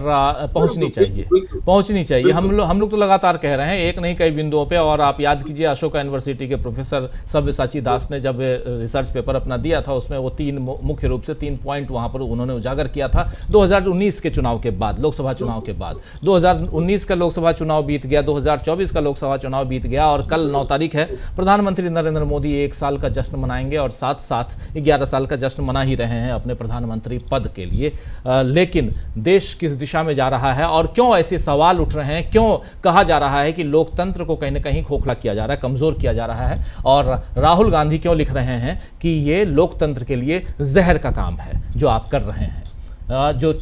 पहुंचनी चाहिए। हम लोग तो लगातार कह रहे हैं, एक नहीं कई बिंदुओं पे। और आप याद कीजिए, अशोका यूनिवर्सिटी के प्रोफेसर सब्यसाची दास ने जब रिसर्च पेपर अपना दिया था, उसमें वो मुख्य रूप से 3 पॉइंट वहां पर उन्होंने उजागर किया था। 2019 के चुनाव के बाद, लोकसभा चुनाव के बाद, 2019 का लोकसभा चुनाव बीत गया, 2024 का लोकसभा चुनाव बीत गया, और कल 9 तारीख है। प्रधानमंत्री नरेंद्र मोदी 1 साल का जश्न मनाएंगे, और साथ साथ 11 साल का जश्न मना ही रहे हैं अपने प्रधानमंत्री पद के लिए। लेकिन देश किस दिशा में जा रहा है, और क्यों ऐसे सवाल उठ रहे हैं, क्यों कहा जा रहा है कि लोकतंत्र को कहीं ना कहीं खोखला किया जा रहा है, कमजोर किया जा रहा है, और राहुल गांधी क्यों लिख रहे हैं कि ये लोकतंत्र के लिए जहर का काम है जो आप कर रहे हैं। जो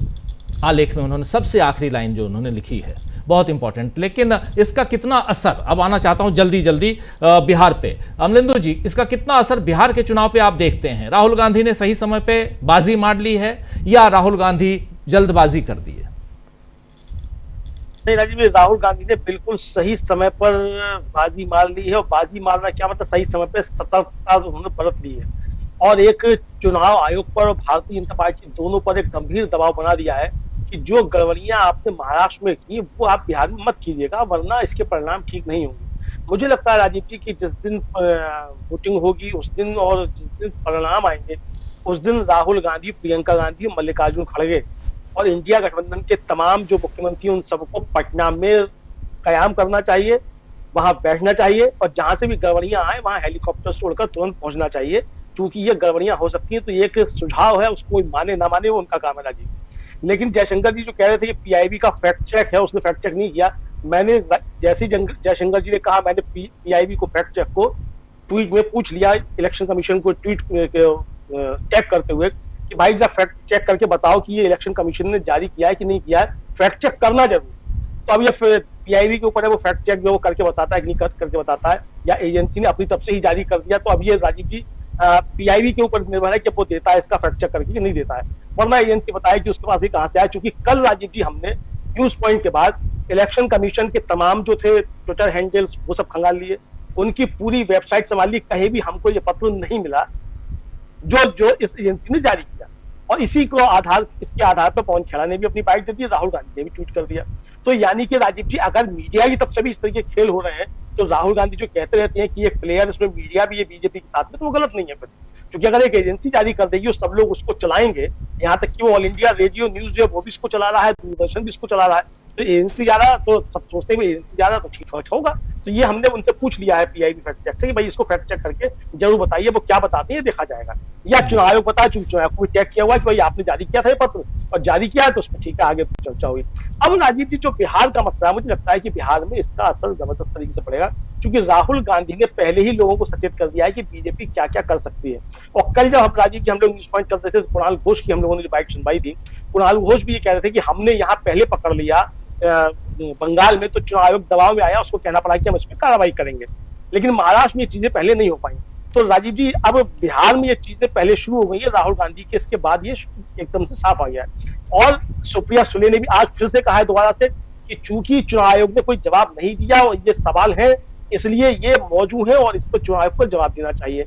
आलेख में उन्होंने सबसे आखिरी लाइन जो उन्होंने लिखी है, बहुत इंपॉर्टेंट। लेकिन इसका कितना असर, अब आना चाहता हूं जल्दी बिहार पे। अमलेंदु जी, इसका कितना असर बिहार के चुनाव पे आप देखते हैं? राहुल गांधी ने सही समय पे बाजी मार ली है, या राहुल गांधी जल्दबाजी कर दी है? नहीं राजीव, राहुल गांधी ने बिल्कुल सही समय पर बाजी मार ली है। और बाजी मारना क्या मतलब, सही समय पर सतर्कता उन्होंने बरत ली है, और एक चुनाव आयोग पर और भारतीय जनता पार्टी दोनों पर एक गंभीर दबाव बना दिया है कि जो गड़बड़ियां आपने महाराष्ट्र में की वो आप बिहार में मत कीजिएगा, वरना इसके परिणाम ठीक नहीं होंगे। मुझे लगता है राजीव जी कि जिस दिन वोटिंग होगी उस दिन, और जिस दिन परिणाम आएंगे उस दिन राहुल गांधी, प्रियंका गांधी, मल्लिकार्जुन खड़गे और इंडिया गठबंधन के तमाम जो मुख्यमंत्री उन सबको पटना में कयाम करना चाहिए, वहां बैठना चाहिए और जहां से भी गड़बड़ियां आए वहां हेलीकॉप्टर से उड़कर तुरंत पहुंचना चाहिए, क्योंकि ये गड़बड़ियां हो सकती हैं। तो ये एक सुझाव है, उसको माने ना माने वो उनका काम है राजीव। लेकिन जयशंकर जी जो कह रहे थे कि पीआईबी का फैक्ट चेक है, उसने फैक्ट चेक नहीं किया। मैंने जैसे जयशंकर जी ने कहा, मैंने पीआईबी को फैक्ट चेक को ट्वीट में पूछ लिया, इलेक्शन कमीशन को ट्वीट चेक करते हुए कि भाई जरा फैक्ट चेक करके बताओ कि ये इलेक्शन कमीशन ने जारी किया है कि नहीं किया है, फैक्ट चेक करना जरूर। तो अब ये पीआईबी के ऊपर है, वो फैक्ट चेक जो वो करके बताता है कि नहीं करके बताता है, या एजेंसी ने अपनी तरफ से ही जारी कर दिया। तो अब ये राजीव जी पीआईबी के ऊपर निर्भर है कि वो देता है इसका फैक्ट चेक करके कि नहीं देता है, वरना एजेंसी बताए कि उसके पास ही कहां से आया। क्योंकि कल राजीव जी हमने न्यूज पॉइंट के बाद इलेक्शन कमीशन के तमाम जो थे ट्विटर हैंडल्स वो सब खंगाल लिए, उनकी पूरी वेबसाइट संभाल ली, कहीं भी हमको ये पत्र नहीं मिला जो इस एजेंसी ने जारी किया। और इसके आधार पर पवन खेड़ा ने भी अपनी बाइट दे दी, राहुल गांधी ने भी ट्वीट कर दिया। तो यानी कि राजीव जी अगर मीडिया की तरफ से भी इस तरीके खेल हो रहे हैं, तो राहुल गांधी जो कहते रहते हैं कि एक प्लेयर उसमें मीडिया भी है बीजेपी के साथ में, तो वो गलत नहीं है फिर। क्योंकि अगर एक एजेंसी जारी कर देगी और सब लोग उसको चलाएंगे, यहाँ तक कि वो ऑल इंडिया रेडियो न्यूज जो है वो भी इसको चला रहा है, दूरदर्शन भी इसको चला रहा है, तो एजेंसी जा रहा, तो सब सोचते हैं एजेंसी जा रहा तो ठीक होगा। तो ये हमने उनसे पूछ लिया है पीआईबी फैक्ट चेक से कि भाई इसको फैक्ट चेक करके जरूर बताइए, वो क्या बताते हैं देखा जाएगा। या चुनाव आयोग बताया, चुनाव आयोग को चेक किया हुआ है कि भाई आपने जारी किया था ये पत्र और जारी किया है, तो उसमें ठीक है, आगे चर्चा हुई। अब राजीव जी जो बिहार का मसला है, मुझे लगता है कि बिहार में इसका असर जबरदस्त तरीके से पड़ेगा, क्योंकि राहुल गांधी ने पहले ही लोगों को सचेत कर दिया है कि बीजेपी क्या क्या कर सकती है। और कल जब हम राजीव जी हम लोग न्यूज पॉइंट कर रहे थे, कुणाल घोष की हम लोगों ने जो बाइट सुनवाई थी, कुणाल घोष भी ये कह रहे थे कि हमने यहाँ पहले पकड़ लिया बंगाल में, तो चुनाव आयोग दबाव में आया, उसको कहना पड़ा कि हम इस पर कार्रवाई करेंगे। लेकिन महाराष्ट्र में ये चीजें पहले नहीं हो पाई। तो राजीव जी अब बिहार में ये चीजें पहले शुरू हो गई है राहुल गांधी के, इसके बाद ये एकदम से साफ आ गया है। और सुप्रिया सुले ने भी आज फिर से कहा है दोबारा से कि चूंकि चुनाव आयोग ने कोई जवाब नहीं दिया और ये सवाल है, इसलिए ये मौजूद है और इस पर चुनाव आयोग को जवाब देना चाहिए।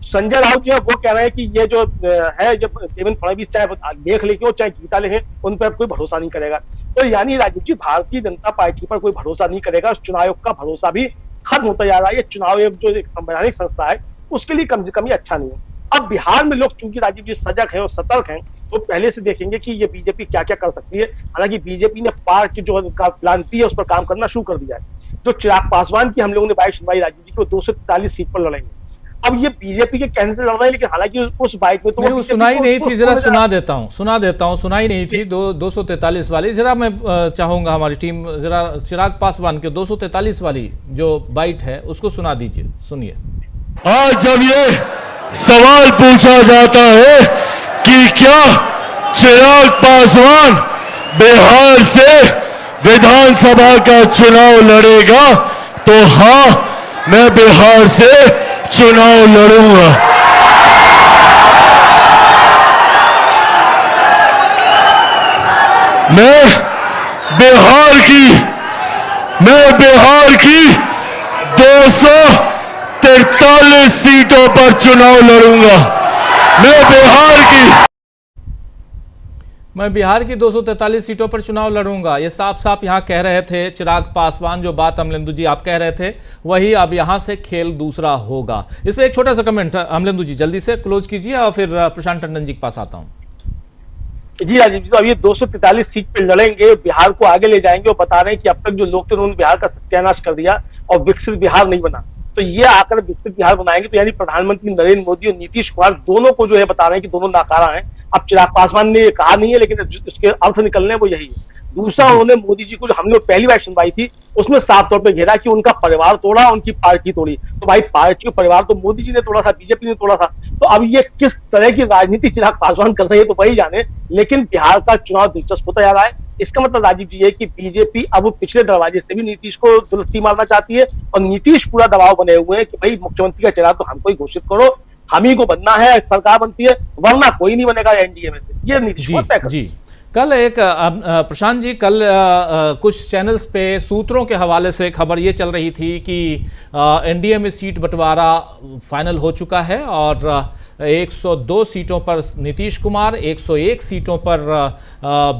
संजय राउत जो है वो कह रहे हैं कि ये जो है, जब देवेंद्र फडणवीस चाहे देख लेके चाहे गीता लिखे, उन पर कोई भरोसा नहीं करेगा। तो यानी राजीव जी भारतीय जनता पार्टी पर कोई भरोसा नहीं करेगा, चुनाव आयोग का भरोसा भी खत्म होता जा रहा है। ये चुनाव आयोग जो एक संवैधानिक संस्था है, उसके लिए कम से कम अच्छा नहीं है। अब बिहार में लोग चूंकि राजीव जी सजग है और सतर्क हैं, तो पहले से देखेंगे कि ये बीजेपी क्या क्या कर सकती है। हालांकि बीजेपी ने पार की जो क्रांति है उस पर काम करना शुरू कर दिया है। जो चिराग पासवान की हम लोगों ने बाइट सुनवाई राजीव जी को 243 सीट पर लड़ेंगे। अब ये बीजेपी के कहने से लड़ रहे हैं, लेकिन हालांकि उस बाइक में तो वो सुनाई नहीं थी, जरा सुना देता हूँ, सुनाई नहीं थी 243 वाली। जरा मैं चाहूंगा हमारी टीम जरा चिराग पासवान के 243 वाली जो बाइट है उसको सुना दीजिए, सुनिए। आज जब ये सवाल पूछा जाता है कि क्या चिराग पासवान बिहार से विधानसभा का चुनाव लड़ेगा, तो हाँ, मैं बिहार से चुनाव लड़ूंगा। मैं बिहार की 243 सीटों पर चुनाव लड़ूंगा। मैं बिहार की 243 सीटों पर चुनाव लड़ूंगा, ये साफ साफ यहाँ कह रहे थे चिराग पासवान। जो बात अमलेंदु जी आप कह रहे थे वही अब यहाँ से खेल दूसरा होगा। इस पर एक छोटा सा कमेंट अमलेंदु जी जल्दी से क्लोज कीजिए और फिर प्रशांत टंडन जी के पास आता हूँ। जी राजीव जी, तो अब ये 243 सीट पे लड़ेंगे, बिहार को आगे ले जाएंगे और बता रहे हैं कि अब तक जो लोग थे उन्होंने बिहार का सत्यानाश कर दिया और विकसित बिहार नहीं बना। तो ये आकर विकसित बिहार बनाएंगे, तो यानी प्रधानमंत्री नरेंद्र मोदी और नीतीश कुमार दोनों को जो है बता रहे हैं कि दोनों नाकारा हैं। अब चिराग पासवान ने कहा नहीं है, लेकिन उसके अर्थ निकलने वो यही है। दूसरा, उन्होंने मोदी जी को जो हम लोग पहली बार सुनवाई थी उसमें साफ तौर पे घेरा कि उनका परिवार तोड़ा, उनकी पार्टी तोड़ी। तो भाई पार्टी परिवार तो मोदी जी ने तोड़ा था, बीजेपी ने तोड़ा था। तो अब ये किस तरह की राजनीति चिराग पासवान कर रहे हैं तो वही जाने, लेकिन बिहार का चुनाव दिलचस्प होता जा रहा है। इसका मतलब राजीव जी है कि बीजेपी अब पिछले दरवाजे से भी नीतीश को दुरुस्ती मारना चाहती है और नीतीश पूरा दबाव बने हुए हैं कि भाई मुख्यमंत्री का चेहरा तो हमको ही घोषित करो, हम ही को बनना है, सरकार बनती है, वरना कोई नहीं बनेगा एनडीए में से। ये नीतीश को तय जी कल एक प्रशांत जी, कल कुछ चैनल्स पे सूत्रों के हवाले से खबर ये चल रही थी कि एनडीए में सीट बंटवारा फाइनल हो चुका है और 102 सीटों पर नीतीश कुमार, 101 सीटों पर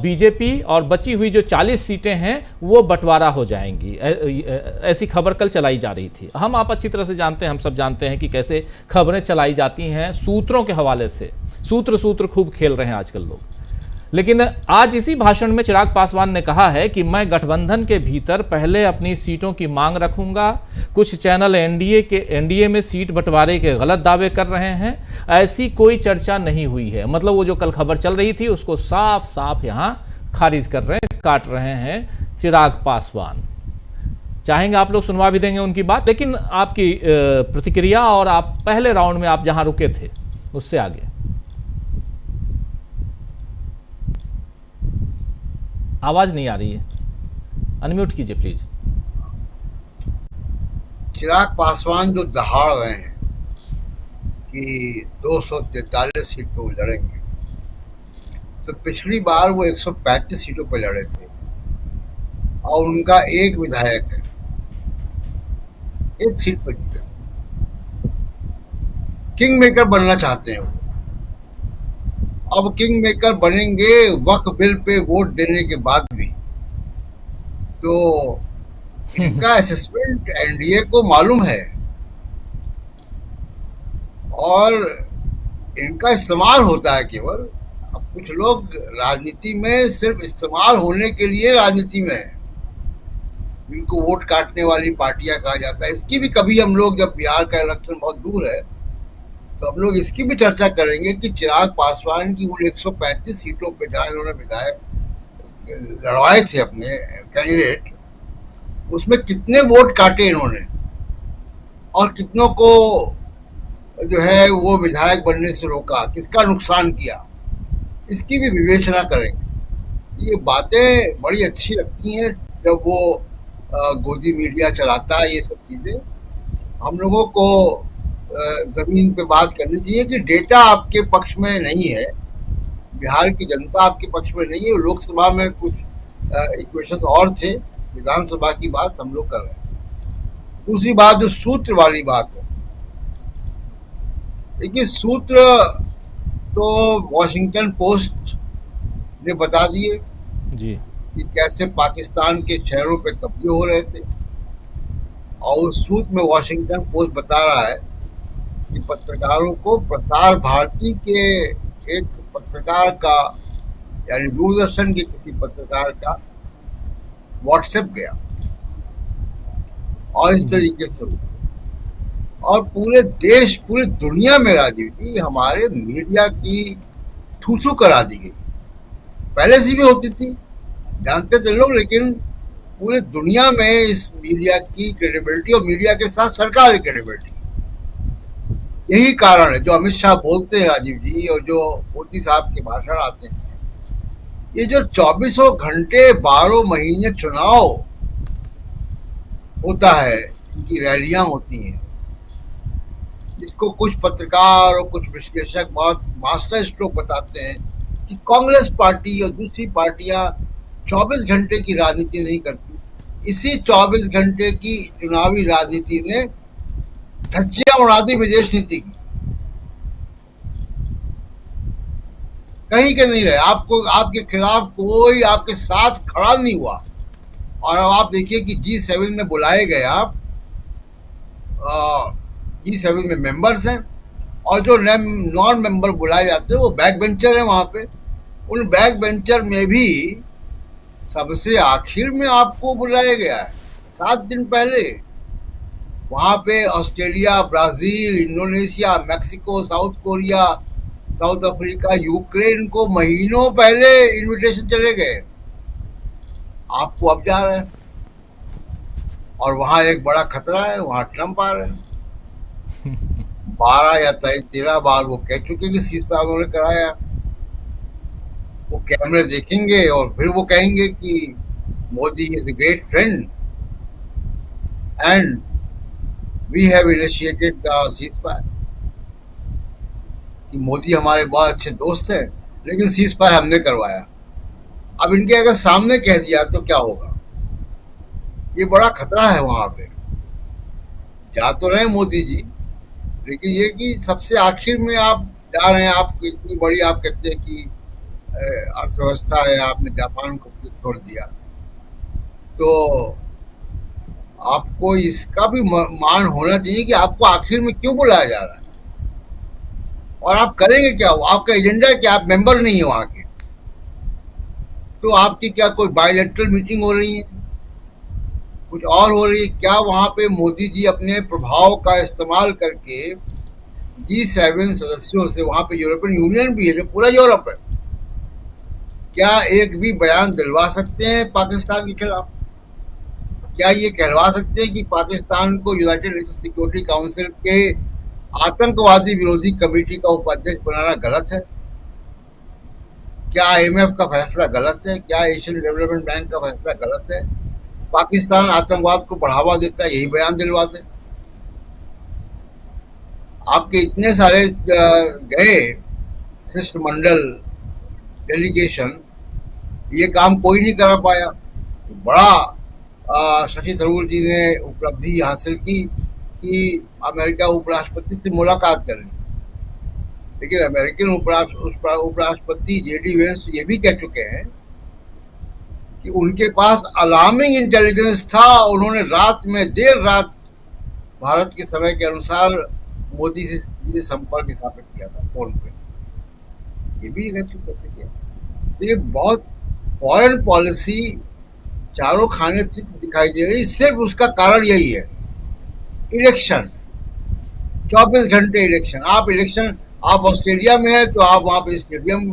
बीजेपी और बची हुई जो 40 सीटें हैं वो बंटवारा हो जाएंगी। ऐसी खबर कल चलाई जा रही थी। हम आप अच्छी तरह से जानते हैं, हम सब जानते हैं कि कैसे खबरें चलाई जाती हैं सूत्रों के हवाले से। सूत्र खूब खेल रहे हैं आजकल लोग। लेकिन आज इसी भाषण में चिराग पासवान ने कहा है कि मैं गठबंधन के भीतर पहले अपनी सीटों की मांग रखूंगा। कुछ चैनल एनडीए में सीट बंटवारे के गलत दावे कर रहे हैं, ऐसी कोई चर्चा नहीं हुई है। मतलब वो जो कल खबर चल रही थी उसको साफ साफ यहां खारिज कर रहे हैं, काट रहे हैं चिराग पासवान। चाहेंगे आप लोग सुनवा भी देंगे उनकी बात, लेकिन आपकी प्रतिक्रिया और आप पहले राउंड में आप जहां रुके थे उससे आगे। आवाज नहीं आ रही है, अनम्यूट कीजिए प्लीज। चिराग पासवान जो दहाड़ रहे हैं कि 243 सीट पे वो लड़ेंगे, तो पिछली बार वो 135 सीटों पे लड़े थे और उनका एक विधायक है, एक सीट पर जीते थे। किंग मेकर बनना चाहते हैं वो। अब किंग मेकर बनेंगे वक्फ बिल पे वोट देने के बाद भी। तो इनका असेसमेंट एनडीए को मालूम है और इनका इस्तेमाल होता है केवल। अब कुछ लोग राजनीति में सिर्फ इस्तेमाल होने के लिए राजनीति में है, इनको वोट काटने वाली पार्टियां कहा जाता है। इसकी भी कभी हम लोग, जब बिहार का इलेक्शन बहुत दूर है तो हम लोग इसकी भी चर्चा करेंगे कि चिराग पासवान की उन 135 सीटों पे जहाँ इन्होंने विधायक लड़वाए थे अपने कैंडिडेट, उसमें कितने वोट काटे इन्होंने और कितनों को जो है वो विधायक बनने से रोका, किसका नुकसान किया, इसकी भी विवेचना करेंगे। ये बातें बड़ी अच्छी लगती हैं जब वो गोदी मीडिया चलाता है। ये सब चीज़ें हम लोगों को जमीन पे बात करनी चाहिए कि डेटा आपके पक्ष में नहीं है, बिहार की जनता आपके पक्ष में नहीं है। लोकसभा में कुछ इक्वेशन और थे, विधानसभा की बात हम लोग कर रहे हैं। दूसरी बात जो सूत्र वाली बात है, देखिए सूत्र तो वॉशिंगटन पोस्ट ने बता दिए जी कि कैसे पाकिस्तान के शहरों पे कब्जे हो रहे थे, और उस सूत्र में वॉशिंगटन पोस्ट बता रहा है कि पत्रकारों को प्रसार भारती के एक पत्रकार का, यानी दूरदर्शन के किसी पत्रकार का व्हाट्सएप गया और इस तरीके से और पूरे देश, पूरी दुनिया में राजीव जी हमारे मीडिया की थू करा दी गई। पहले से भी होती थी, जानते थे लोग, लेकिन पूरी दुनिया में इस मीडिया की क्रेडिबिलिटी और मीडिया के साथ सरकार की क्रेडिबिलिटी, यही कारण है जो अमित शाह बोलते हैं राजीव जी, और जो मोदी साहब के भाषण आते हैं, ये जो 24 घंटे 12 महीने चुनाव होता है, इनकी रैलियां होती हैं, जिसको कुछ पत्रकार और कुछ विश्लेषक बहुत मास्टर स्ट्रोक बताते हैं कि कांग्रेस पार्टी और दूसरी पार्टियां 24 घंटे की राजनीति नहीं करती। इसी 24 घंटे की चुनावी राजनीति ने धज्जियां उड़ा दी विदेश नीति की, कहीं के नहीं रहे। आपको, आपके खिलाफ कोई आपके साथ खड़ा नहीं हुआ। और अब आप देखिए कि G7 में बुलाए गए आप, G7 में मेंबर्स हैं, और जो नॉन मेंबर बुलाए जाते हैं वो बैक बेंचर हैं वहां पे। उन बैक बेंचर में भी सबसे आखिर में आपको बुलाया गया है 7 दिन पहले। वहां पे Australia, Brazil, Indonesia, Mexico, south Korea, south Africa, Ukraine को महीनों पहले इनविटेशन चले गए, आपको अब जा रहे हैं। और वहां एक बड़ा खतरा है, वहां ट्रंप आ रहे हैं। 12 या 13 बार वो कह चुके कि सीज फायर उन्होंने कराया। वो कैमरे देखेंगे और फिर वो कहेंगे कि Modi is a great friend and we have initiated the ceasefire, कि मोदी हमारे बहुत अच्छे दोस्त हैं लेकिन सीज फायर हमने करवाया। अब इनके अगर सामने कह दिया तो क्या होगा? ये बड़ा खतरा है। वहां पे जा तो रहे मोदी जी, लेकिन ये कि सबसे आखिर में आप जा रहे हैं। आप इतनी बड़ी, आप कहते हैं कि अर्थव्यवस्था है, आपने जापान को छोड़ दिया, तो आपको इसका भी मान होना चाहिए कि आपको आखिर में क्यों बुलाया जा रहा है और आप करेंगे क्या? आपका एजेंडा क्या? आप मेंबर नहीं है वहां के, तो आपकी क्या कोई बायलैटरल मीटिंग हो रही है, कुछ और हो रही है क्या? वहां पे मोदी जी अपने प्रभाव का इस्तेमाल करके G7 सदस्यों से, वहां पे यूरोपियन यूनियन भी है जो पूरा यूरोप है, क्या एक भी बयान दिलवा सकते हैं पाकिस्तान के खिलाफ? क्या ये कहलवा सकते हैं कि पाकिस्तान को यूनाइटेड नेशन सिक्योरिटी काउंसिल के आतंकवादी विरोधी कमेटी का उपाध्यक्ष बनाना गलत है? क्या IMF का फैसला गलत है? क्या एशियन डेवलपमेंट बैंक का फैसला गलत है? पाकिस्तान आतंकवाद को बढ़ावा देता है, यही बयान दिलवा दें। आपके इतने सारे गए शिष्टमंडल डेलीगेशन, ये काम कोई नहीं कर पाया। बड़ा शशि थरूर जी ने उपलब्धि हासिल की कि अमेरिका उपराष्ट्रपति से मुलाकात करें, लेकिन अमेरिकन उपराष्ट्रपति JD वेंस ये भी कह चुके हैं कि उनके पास अलार्मिंग इंटेलिजेंस था। उन्होंने रात में देर रात भारत के समय के अनुसार मोदी से संपर्क स्थापित किया था फोन पे, ये भी कह चुके थे। तो ये बहुत फॉरेन पॉलिसी चारों खाने दिखाई दे रही। सिर्फ उसका कारण यही है, इलेक्शन, 24 घंटे इलेक्शन। आप ऑस्ट्रेलिया में है तो आप वहां पे स्टेडियम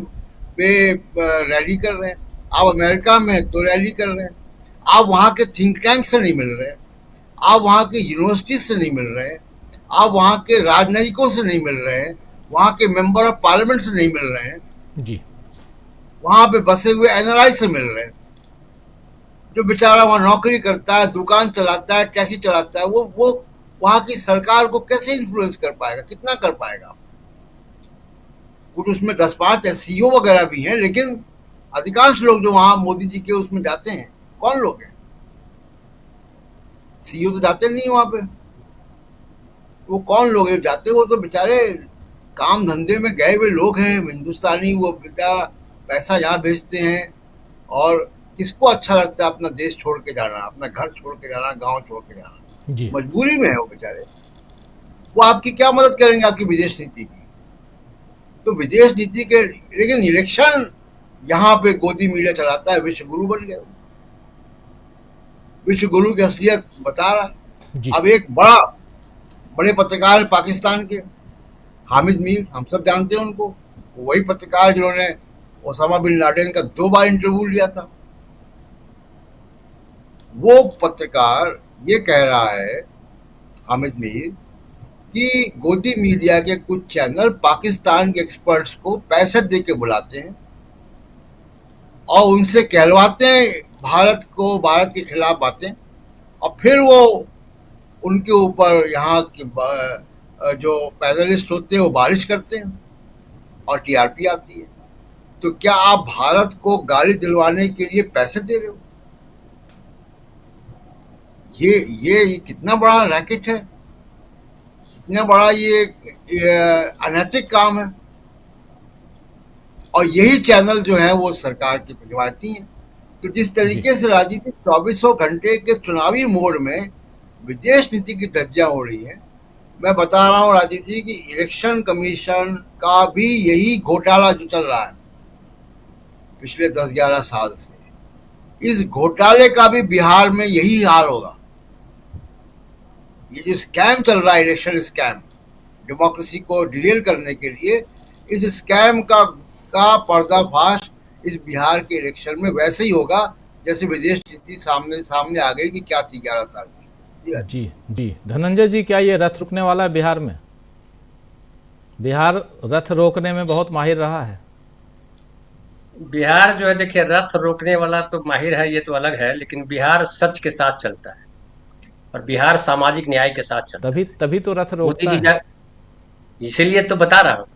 पे रैली कर रहे हैं, आप अमेरिका में है तो रैली कर रहे हैं, आप वहां के थिंक टैंक से नहीं मिल रहे, आप वहां के यूनिवर्सिटी से नहीं मिल रहे, आप वहां के राजनयिकों से नहीं मिल रहे हैं, वहां के मेंबर ऑफ पार्लियामेंट से नहीं मिल रहे हैं जी, वहां पे बसे हुए NRI से मिल रहे हैं। जो बेचारा वहां नौकरी करता है, दुकान चलाता है, टैक्सी चलाता है, वो वहां की सरकार को कैसे इन्फ्लुएंस कर पाएगा, कितना कर पाएगा? कुछ उसमें 10-5 SCO वगैरह भी हैं, लेकिन अधिकांश लोग जो वहां मोदी जी के उसमें जाते हैं, कौन लोग हैं? CEO तो जाते नहीं वहां पे। वो कौन लोग हैं जाते? वो तो बेचारे काम धंधे में गए हुए लोग हैं, हिंदुस्तानी। वो बेचारा पैसा यहाँ भेजते हैं। और किसको अच्छा लगता है अपना देश छोड़ के जाना, अपना घर छोड़ के जाना, गांव छोड़ के जाना? जी, मजबूरी में है वो बेचारे। वो आपकी क्या मदद करेंगे आपकी विदेश नीति की? तो विदेश नीति के, लेकिन इलेक्शन यहाँ पे गोदी मीडिया चलाता है, विश्व गुरु बन गया, विश्व गुरु की असलियत बता रहा। अब एक बड़े पत्रकार पाकिस्तान के हामिद मीर, हम सब जानते हैं उनको, वही पत्रकार जिन्होंने ओसामा बिन लादेन का 2 बार इंटरव्यू लिया था। वो पत्रकार ये कह रहा है, हामिद मीर, कि गोदी मीडिया के कुछ चैनल पाकिस्तान के एक्सपर्ट्स को पैसे दे के बुलाते हैं और उनसे कहलवाते हैं भारत के खिलाफ बातें, और फिर वो उनके ऊपर यहाँ के जो पैनलिस्ट होते हैं वो बारिश करते हैं और TRP आती है। तो क्या आप भारत को गाली दिलवाने के लिए पैसे दे रहे हो? ये कितना बड़ा रैकेट है, कितना बड़ा ये अनैतिक काम है। और यही चैनल जो है वो सरकार की हिमायती हैं। तो जिस तरीके से राजीव जी 2400 घंटे के चुनावी मोड में विदेश नीति की धज्जियां हो रही है, मैं बता रहा हूं राजीव जी कि इलेक्शन कमीशन का भी यही घोटाला जो चल रहा है पिछले 10-11 साल से, इस घोटाले का भी बिहार में यही हाल होगा। ये जो स्कैम चल रहा है, इलेक्शन स्कैम, डेमोक्रेसी को डिरेल करने के लिए, इस स्कैम का पर्दाफाश इस बिहार के इलेक्शन में वैसे ही होगा जैसे विदेश नीति सामने आ गई कि क्या थी 11 साल की। जी धनंजय जी, क्या ये रथ रुकने वाला है बिहार में? बिहार रथ रोकने में बहुत माहिर रहा है। बिहार जो है, देखिए, रथ रोकने वाला तो माहिर है, ये तो अलग है, लेकिन बिहार सच के साथ चलता है और बिहार सामाजिक न्याय के साथ चलता है। तभी तो रथ रोकता है। इसीलिए तो बता रहा हूँ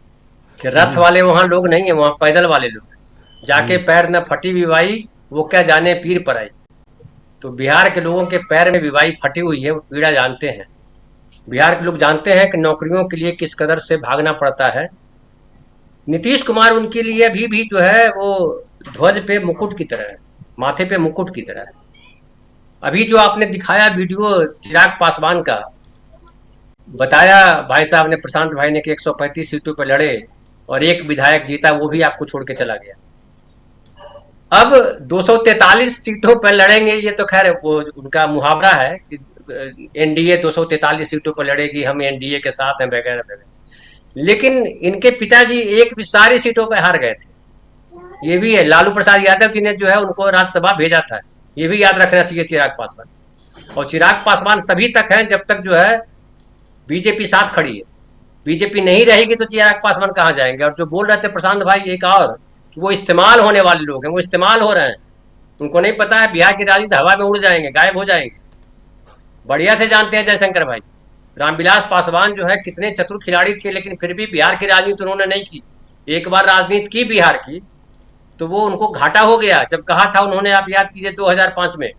कि रथ वाले वहां लोग नहीं है, वहां पैदल वाले लोग जाके पैर न फटी विवाई, वो क्या जाने पीर पर आई। तो बिहार के लोगों के पैर में विवाई फटी हुई है, वो पीड़ा जानते हैं। बिहार के लोग जानते हैं कि नौकरियों के लिए किस कदर से भागना पड़ता है। नीतीश कुमार उनके लिए भी जो है वो ध्वज पे मुकुट की तरह है, माथे पे मुकुट की तरह है। अभी जो आपने दिखाया वीडियो चिराग पासवान का, बताया भाई साहब ने, प्रशांत भाई ने, कि 135 सीटों पर लड़े और एक विधायक जीता, वो भी आपको छोड़ के चला गया। अब 243 सीटों पर लड़ेंगे, ये तो खैर वो उनका मुहावरा है कि एनडीए 243 सीटों पर लड़ेगी, हम एनडीए के साथ हैं वगैरह वगैरह। लेकिन इनके पिताजी एक भी सारी सीटों पर हार गए थे, ये भी है। लालू प्रसाद यादव जी ने जो है उनको राज्यसभा भेजा था, ये भी याद रखना चाहिए चिराग पासवान। और चिराग पासवान तभी तक है जब तक जो है बीजेपी साथ खड़ी है। बीजेपी नहीं रहेगी तो चिराग पासवान कहाँ जाएंगे। और जो बोल रहे थे प्रशांत भाई एक और कि वो इस्तेमाल होने वाले लोग हैं, वो इस्तेमाल हो रहे हैं, उनको नहीं पता है बिहार की राजनीति हवा में उड़ जाएंगे, गायब हो जाएंगे। बढ़िया से जानते हैं जयशंकर भाई, रामविलास पासवान जो है कितने चतुर खिलाड़ी थे, लेकिन फिर भी बिहार की राजनीति उन्होंने नहीं की। एक बार राजनीति की बिहार की तो वो उनको घाटा हो गया। जब कहा था उन्होंने, आप याद कीजिए 2005 में,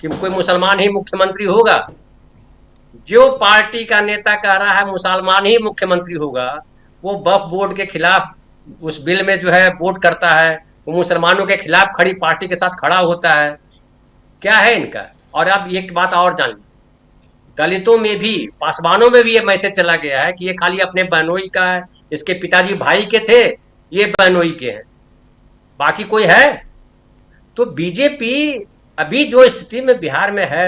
कि कोई मुसलमान ही मुख्यमंत्री होगा, जो पार्टी का नेता कह रहा है मुसलमान ही मुख्यमंत्री होगा, वो वक्फ बोर्ड के खिलाफ उस बिल में जो है वोट करता है, वो मुसलमानों के खिलाफ खड़ी पार्टी के साथ खड़ा होता है। क्या है इनका। और अब एक बात और जान लीजिए, दलितों में भी, पासवानों में भी ये मैसेज चला गया है कि ये खाली अपने बहनोई का है, इसके पिताजी भाई के थे, ये बहनोई के हैं, बाकी कोई है। तो बीजेपी अभी जो स्थिति में बिहार में है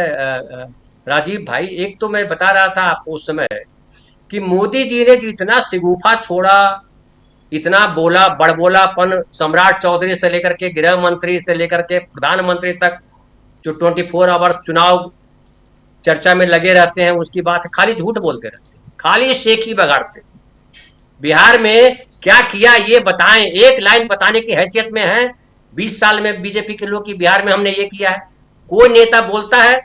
राजीव भाई, एक तो मैं बता रहा था आपको उस समय कि मोदी जी ने जो इतना सिगुफा छोड़ा, इतना बोला, बड़बोलापन, सम्राट चौधरी से लेकर के गृह मंत्री से लेकर के प्रधानमंत्री तक, जो 24 आवर्स चुनाव चर्चा में लगे रहते हैं, उसकी बात खाली झूठ बोलते रहते हैं, खाली शेख ही बगाड़ते। बिहार में क्या किया ये बताएं, एक लाइन बताने की हैसियत में है 20 साल में बीजेपी के लोग कि बिहार में हमने ये किया है। कोई नेता बोलता है,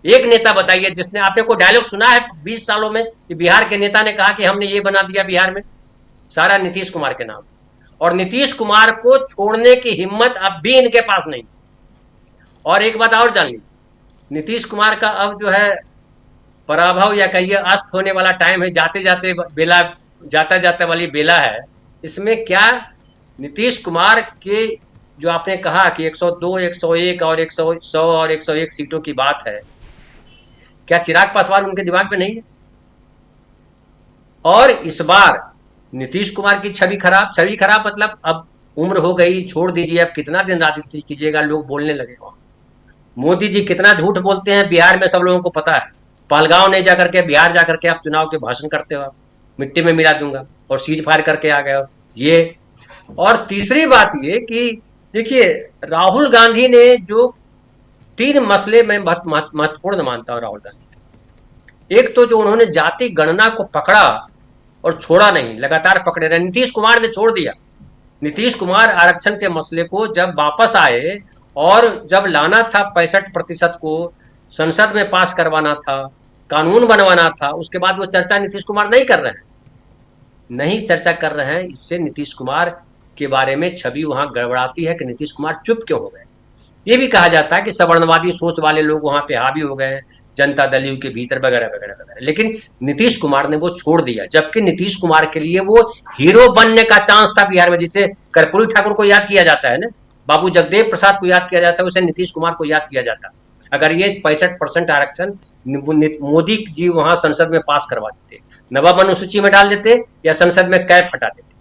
एक नेता बताइए जिसने, आपने कोई डायलॉग सुना है 20 सालों में कि बिहार के नेता ने कहा कि हमने ये बना दिया बिहार में? सारा नीतीश कुमार के नाम। और नीतीश कुमार को छोड़ने की हिम्मत अब भी इनके पास नहीं। और एक बात और जान लीजिए, नीतीश कुमार का अब जो है पराभव या कहिए अस्त होने वाला टाइम है, जाते जाते बेला, जाता जाता वाली बेला है। इसमें क्या नीतीश कुमार के जो आपने कहा कि 102, 101 और 100 और 101 सीटों की बात है, क्या चिराग पासवान उनके दिमाग में नहीं है? और इस बार नीतीश कुमार की छवि खराब मतलब अब उम्र हो गई, छोड़ दीजिए, अब कितना दिन राजनीति कीजिएगा, लोग बोलने लगे। मोदी जी कितना झूठ बोलते हैं बिहार में सब लोगों को पता है। पहलगांव नहीं जाकर के बिहार जाकर के आप चुनाव के भाषण करते हो, मिट्टी में मिला दूंगा, और सीज फायर करके आ गए हो ये। और तीसरी बात ये कि देखिए, राहुल गांधी ने जो 3 मसले में महत्वपूर्ण मानता हूं राहुल गांधी। एक तो जो उन्होंने जाति गणना को पकड़ा और छोड़ा नहीं, लगातार पकड़े रहे। नीतीश कुमार ने छोड़ दिया। नीतीश कुमार आरक्षण के मसले को जब वापस आए और जब लाना था 65% को संसद में पास करवाना था, कानून बनवाना था, उसके बाद वो चर्चा नीतीश कुमार नहीं कर रहे हैं, नहीं चर्चा कर रहे हैं। इससे नीतीश कुमार के बारे में छवि वहां गड़बड़ाती है कि नीतीश कुमार चुप क्यों हो गए। ये भी कहा जाता है कि सवर्णवादी सोच वाले लोग वहां पे हावी हो गए जनता दल यू के भीतर वगैरह वगैरह वगैरह। लेकिन नीतीश कुमार ने वो छोड़ दिया, जबकि नीतीश कुमार के लिए वो हीरो बनने का चांस था बिहार में। जिसे कर्पूरी ठाकुर को याद किया जाता है ना, बाबू जगदेव प्रसाद को याद किया जाता है, उसे नीतीश कुमार को याद किया जाता। अगर ये 65% आरक्षण मोदी जी वहां संसद में पास करवा देते, नवाब अनुसूची में डाल देते या संसद में कैफ हटा देते।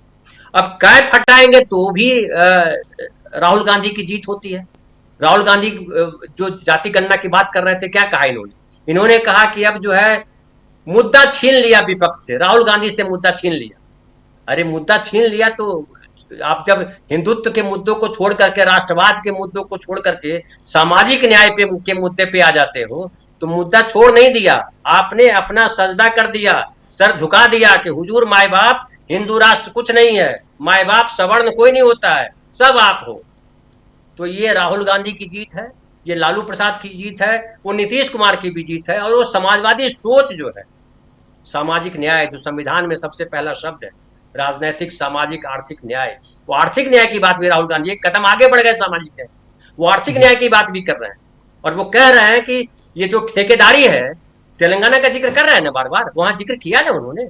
अब कैफ हटाएंगे तो भी राहुल गांधी की जीत होती है। राहुल गांधी जो जाति गणना की बात कर रहे थे, क्या कहा इन्होंने कहा कि अब जो है मुद्दा छीन लिया विपक्ष से, राहुल गांधी से मुद्दा छीन लिया। अरे मुद्दा छीन लिया तो आप जब हिंदुत्व के मुद्दों को छोड़ करके, राष्ट्रवाद के मुद्दों को छोड़ करके सामाजिक न्याय के मुद्दे पे आ जाते हो, तो मुद्दा छोड़ नहीं दिया, आपने अपना सजदा कर दिया, सर झुका दिया कि हुजूर माए बाप, हिंदू राष्ट्र कुछ नहीं है, माए बाप सवर्ण कोई नहीं होता है, सब आप हो। तो ये राहुल गांधी की जीत है, ये लालू प्रसाद की जीत है, वो नीतीश कुमार की भी जीत है। और वो समाजवादी सोच जो है, सामाजिक न्याय जो संविधान में सबसे पहला शब्द है, राजनैतिक, सामाजिक, आर्थिक न्याय, वो आर्थिक न्याय की बात भी राहुल गांधी एक कदम आगे बढ़ गए सामाजिक न्याय से, वो आर्थिक न्याय की बात भी कर रहे हैं। और वो कह रहे हैं कि ये जो ठेकेदारी है, तेलंगाना का जिक्र कर रहे हैं ना बार बार, वहां जिक्र किया ना उन्होंने।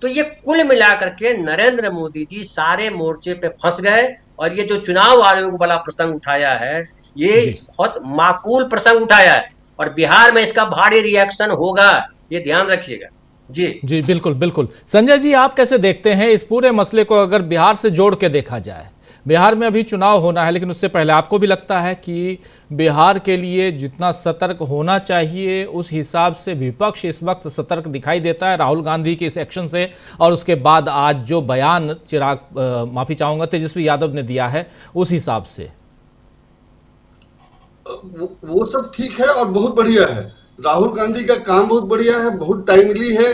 तो ये कुल मिलाकर के नरेंद्र मोदी जी सारे मोर्चे पे फंस गए। और ये जो चुनाव आयोग वाला प्रसंग उठाया है, ये बहुत माकूल प्रसंग उठाया है, और बिहार में इसका भारी रिएक्शन होगा, ये ध्यान रखिएगा। जी बिल्कुल बिल्कुल। संजय जी, आप कैसे देखते हैं इस पूरे मसले को, अगर बिहार से जोड़ के देखा जाए? बिहार में अभी चुनाव होना है, लेकिन उससे पहले आपको भी लगता है कि बिहार के लिए जितना सतर्क होना चाहिए उस हिसाब से विपक्ष इस वक्त सतर्क दिखाई देता है राहुल गांधी के इस एक्शन से? और उसके बाद आज जो बयान माफी चाहूंगा तेजस्वी यादव ने दिया है उस हिसाब से? वो सब ठीक है और बहुत बढ़िया है। राहुल गांधी का काम बहुत बढ़िया है, बहुत टाइमली है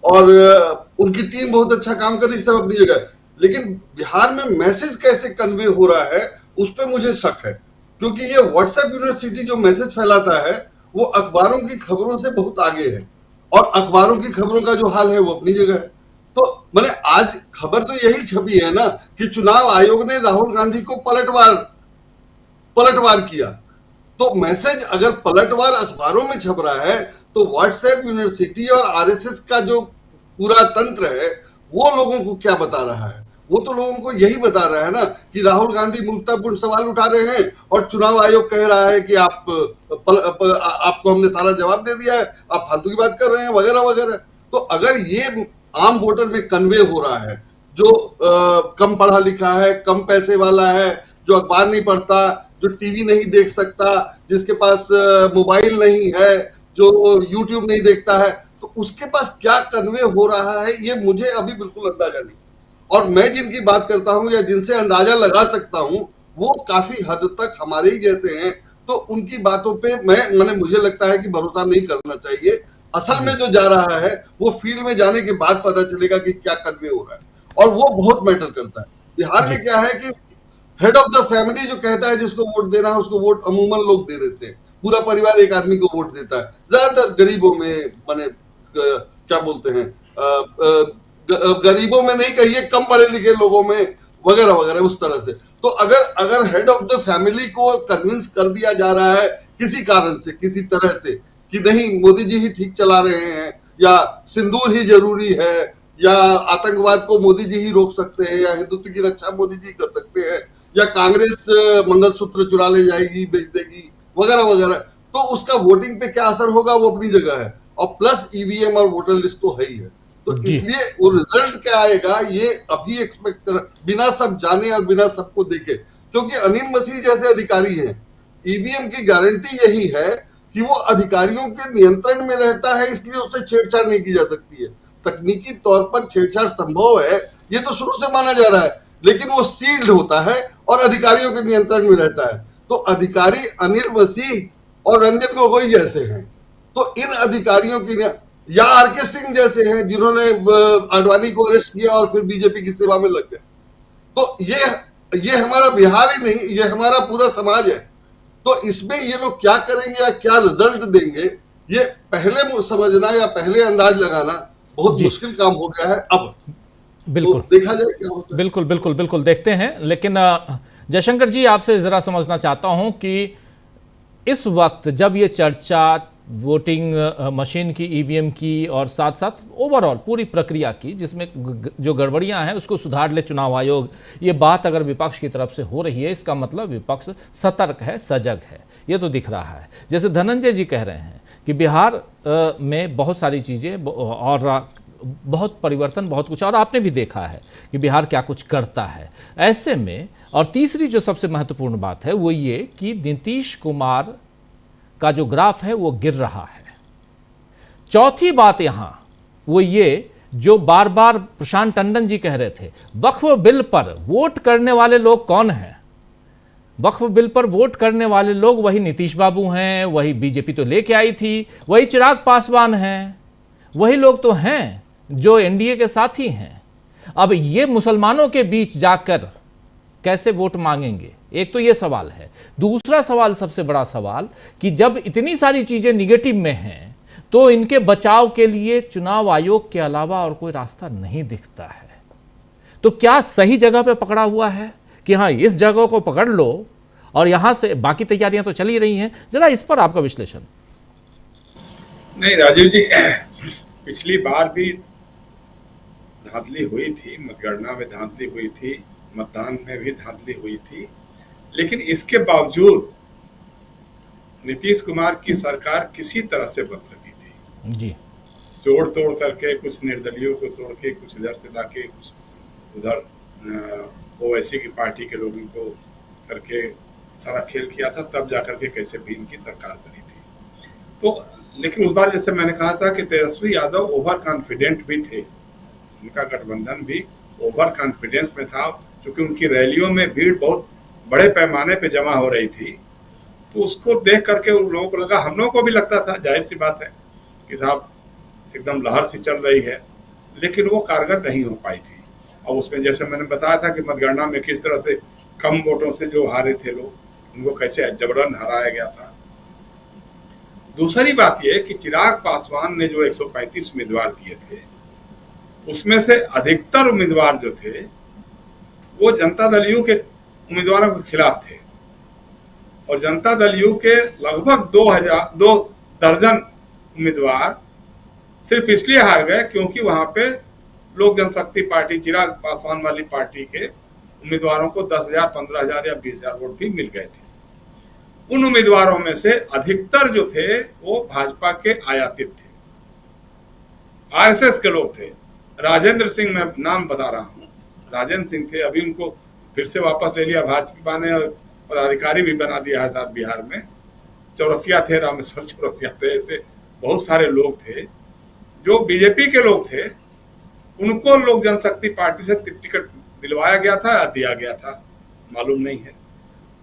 और उनकी टीम बहुत अच्छा काम कर रही है, सब अपनी जगह। लेकिन बिहार में मैसेज कैसे कन्वे हो रहा है उस पर मुझे शक है, क्योंकि ये व्हाट्सएप यूनिवर्सिटी जो मैसेज फैलाता है वो अखबारों की खबरों से बहुत आगे है और अखबारों की खबरों का जो हाल है वो अपनी जगह है। तो मैंने आज खबर तो यही छपी है ना कि चुनाव आयोग ने राहुल गांधी को पलटवार किया। तो मैसेज अगर पलटवार अखबारों में छप रहा है तो व्हाट्सएप यूनिवर्सिटी और आरएसएस का जो पूरा तंत्र है वो लोगों को क्या बता रहा है? वो तो लोगों को यही बता रहा है ना कि राहुल गांधी मूर्खतापूर्ण सवाल उठा रहे हैं और चुनाव आयोग कह रहा है कि आपको हमने सारा जवाब दे दिया है, आप फालतू की बात कर रहे हैं वगैरह वगैरह। तो अगर ये आम वोटर में कन्वे हो रहा है, जो कम पढ़ा लिखा है, कम पैसे वाला है, जो अखबार नहीं पढ़ता, जो टीवी नहीं देख सकता, जिसके पास मोबाइल नहीं है, जो यूट्यूब नहीं देखता है, तो उसके पास क्या कन्वे हो रहा है ये मुझे अभी बिल्कुल अंदाजा नहीं। और मैं जिनकी बात करता हूं या जिनसे अंदाजा लगा सकता हूं वो काफी हद तक हमारे ही जैसे हैं, तो उनकी बातों पे मुझे लगता है कि भरोसा नहीं करना चाहिए। असल में जो जा रहा है वो फील्ड में जाने के बाद पता चलेगा कि क्या कन्वे हो रहा है, और वो बहुत मैटर करता है। बिहार में क्या है कि हेड ऑफ द फैमिली जो कहता है जिसको वोट देना है उसको वोट अमूमन लोग दे देते हैं, पूरा परिवार एक आदमी को वोट देता है, ज्यादातर गरीबों में क्या बोलते हैं, गरीबों में नहीं कहिए, कम पढ़े लिखे लोगों में वगैरह वगैरह उस तरह से। तो अगर हेड ऑफ द फैमिली को कन्विंस कर दिया जा रहा है किसी कारण से, किसी तरह से, कि नहीं मोदी जी ही ठीक चला रहे हैं, या सिंदूर ही जरूरी है, या आतंकवाद को मोदी जी ही रोक सकते हैं, या हिंदुत्व की रक्षा मोदी जी कर सकते हैं, या कांग्रेस मंगलसूत्र चुरा ले जाएगी, बेच देगी वगैरह वगैरह, तो उसका वोटिंग पे क्या असर होगा वो अपनी जगह है। और प्लस ईवीएम और वोटर लिस्ट तो है ही है, तो इसलिए वो रिजल्ट क्या आएगा ये अभी एक्सपेक्ट कर, बिना सब जाने और बिना सबको देखे, क्योंकि अनिल मसीह जैसे अधिकारी हैं, ईवीएम की गारंटी यही है कि वो अधिकारियों के नियंत्रण में रहता है, इसलिए उससे छेड़छाड़ नहीं की जा सकती है। तकनीकी तौर पर छेड़छाड़ संभव है, ये तो शुरू से माना जा रहा है, लेकिन वो सील्ड होता है और अधिकारियों के नियंत्रण में रहता है। तो अधिकारी अनिल मसीह और रंजन गोगोई जैसे हैं, तो इन अधिकारियों की, या आरके सिंह जैसे हैं जिन्होंने आडवाणी को अरेस्ट किया और फिर बीजेपी की सेवा में लग गए। तो ये हमारा बिहार ही नहीं, ये हमारा पूरा समाज है। तो इसमें ये लोग क्या करेंगे या क्या रिजल्ट देंगे ये पहले समझना या पहले अंदाज लगाना बहुत मुश्किल काम हो गया है अब। बिल्कुल, तो देखा जाए क्या होता है। बिल्कुल बिल्कुल बिल्कुल देखते हैं। लेकिन जयशंकर जी, आपसे जरा समझना चाहता हूं कि इस वक्त जब ये चर्चा वोटिंग मशीन की, ईवीएम की, और साथ साथ ओवरऑल पूरी प्रक्रिया की जिसमें जो गड़बड़ियां हैं उसको सुधार ले चुनाव आयोग, ये बात अगर विपक्ष की तरफ से हो रही है, इसका मतलब विपक्ष सतर्क है, सजग है, ये तो दिख रहा है। जैसे धनंजय जी कह रहे हैं कि बिहार में बहुत सारी चीज़ें और बहुत परिवर्तन, बहुत कुछ, और आपने भी देखा है कि बिहार क्या कुछ करता है। ऐसे में, और तीसरी जो सबसे महत्वपूर्ण बात है वो ये कि नीतीश कुमार का जो ग्राफ है वो गिर रहा है। चौथी बात यहां वो ये जो बार बार प्रशांत टंडन जी कह रहे थे, वक्फ बिल पर वोट करने वाले लोग कौन हैं? वक्फ बिल पर वोट करने वाले लोग वही नीतीश बाबू हैं, वही बीजेपी तो लेके आई थी, वही चिराग पासवान हैं, वही लोग तो हैं जो एनडीए के साथी हैं। अब ये मुसलमानों के बीच जाकर कैसे वोट मांगेंगे? एक तो ये सवाल है। दूसरा सवाल, सबसे बड़ा सवाल, कि जब इतनी सारी चीजें निगेटिव में हैं तो इनके बचाव के लिए चुनाव आयोग के अलावा और कोई रास्ता नहीं दिखता है। तो क्या सही जगह पे पकड़ा हुआ है कि हाँ इस जगह को पकड़ लो और यहां से बाकी तैयारियां तो चल ही रही हैं? जरा इस पर आपका विश्लेषण। नहीं राजीव जी, पिछली बार भी धांधली हुई थी, मतगणना में धांधली हुई थी, मतदान में भी धांधली हुई थी, लेकिन इसके बावजूद नीतीश कुमार की सरकार किसी तरह से बच सकी थी जी। जोड़ तोड़ करके, कुछ निर्दलियों को तोड़ के, कुछ इधर से लाके, कुछ उधर ओवैसी की पार्टी के लोगों को करके सारा खेल किया था, तब जाकर के कैसे भी इनकी सरकार बनी थी। तो लेकिन उस बार जैसे मैंने कहा था कि तेजस्वी यादव ओवर कॉन्फिडेंट भी थे, उनका गठबंधन भी ओवर कॉन्फिडेंस में था, क्योंकि उनकी रैलियों में भीड़ बहुत बड़े पैमाने पे जमा हो रही थी। तो उसको देख करके उन लोगों को लगा, हम लोगों को भी लगता था, जाहिर सी बात है कि साहब एकदम लहर सी चल रही है, लेकिन वो कारगर नहीं हो पाई थी। और उसमें जैसे मैंने बताया था कि मतगणना में किस तरह से कम वोटों से जो हारे थे लोग, उनको कैसे जबरन हराया गया था। दूसरी बात यह कि चिराग पासवान ने जो 135 उम्मीदवार दिए थे, उसमें से अधिकतर उम्मीदवार जो थे वो जनता दल यू के उम्मीदवारों के खिलाफ थे, और जनता दल यू के लगभग 2 दर्जन उम्मीदवार सिर्फ इसलिए हार गए क्योंकि वहां पे लोक जनशक्ति पार्टी, चिराग पासवान वाली पार्टी के उम्मीदवारों को 10,000, 15,000 या 20,000 वोट भी मिल गए थे। उन उम्मीदवारों में से अधिकतर जो थे वो भाजपा के आयातित थे, आरएसएस के लोग थे। राजेंद्र सिंह, मैं नाम बता रहा हूँ, राजेंद्र सिंह थे, अभी उनको फिर से वापस ले लिया भाजपा ने, पदाधिकारी भी बना दिया है साथ बिहार में। चौरसिया थे, रामेश्वर चौरसिया थे, ऐसे बहुत सारे लोग थे जो बीजेपी के लोग थे। उनको लोक जनशक्ति पार्टी से टिकट दिलवाया गया था या दिया गया था, मालूम नहीं है।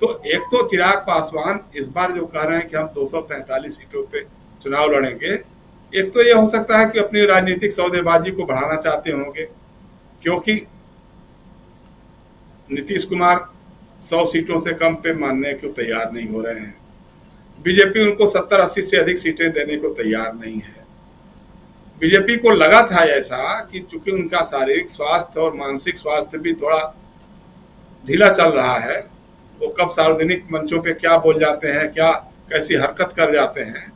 तो एक तो चिराग पासवान इस बार जो कह रहे हैं कि हम 243 सीटों पे चुनाव लड़ेंगे, एक तो ये हो सकता है कि अपनी राजनीतिक सौदेबाजी को बढ़ाना चाहते होंगे, क्योंकि नीतीश कुमार 100 सीटों से कम पे मानने को तैयार नहीं हो रहे हैं। बीजेपी उनको 70-80 से अधिक सीटें देने को तैयार नहीं है। बीजेपी को लगा था ऐसा कि चूंकि उनका शारीरिक स्वास्थ्य और मानसिक स्वास्थ्य भी थोड़ा ढीला चल रहा है, वो कब सार्वजनिक मंचों पे क्या बोल जाते हैं, क्या कैसी हरकत कर जाते हैं,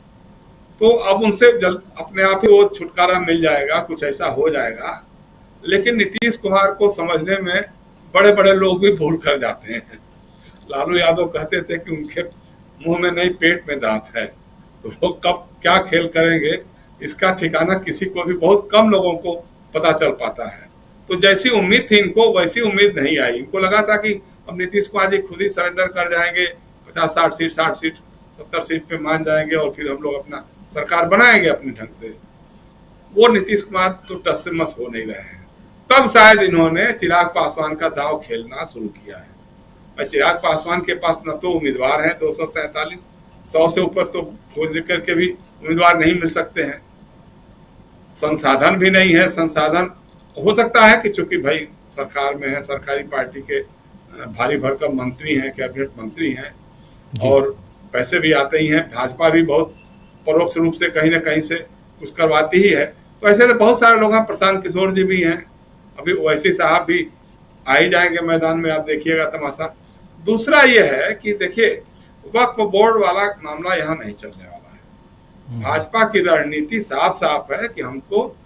तो अब उनसे अपने आप ही वो छुटकारा मिल जाएगा, कुछ ऐसा हो जाएगा। लेकिन नीतीश कुमार को समझने में बड़े बड़े लोग भी भूल कर जाते हैं। लालू यादव कहते थे कि उनके मुंह में नहीं पेट में दांत है, तो वो कब क्या खेल करेंगे इसका ठिकाना किसी को भी, बहुत कम लोगों को पता चल पाता है। तो जैसी उम्मीद थी इनको, वैसी उम्मीद नहीं आई। इनको लगा था कि अब नीतीश कुमार जी खुद ही सरेंडर कर जाएंगे, 50-60 सीट, 60 सीट, 70 सीट पे मान जाएंगे और फिर हम लोग अपना सरकार बनाएंगे अपने ढंग से। वो नीतीश कुमार तो टस से मस हो नहीं रहे हैं। तब शायद इन्होंने चिराग पासवान का दांव खेलना शुरू किया है। और चिराग पासवान के पास न तो उम्मीदवार हैं 243, 100 से ऊपर तो खोज करके भी उम्मीदवार नहीं मिल सकते हैं, संसाधन भी नहीं है। संसाधन हो सकता है कि चूंकि भाई सरकार में है, सरकारी पार्टी के भारी भरकम मंत्री हैं, कैबिनेट मंत्री हैं, और पैसे भी आते ही हैं। भाजपा भी बहुत परोक्ष रूप से कहीं ना कहीं से कुछ करवाती ही है। तो ऐसे तो बहुत सारे लोग हैं, प्रशांत किशोर जी भी हैं, अभी ओवैसी साहब भी आ ही जाएंगे मैदान में, आप देखिएगा तमाशा। दूसरा ये है कि देखिए, वक्फ बोर्ड वाला मामला यहाँ नहीं चलने वाला है। भाजपा की रणनीति साफ साफ है कि हमको,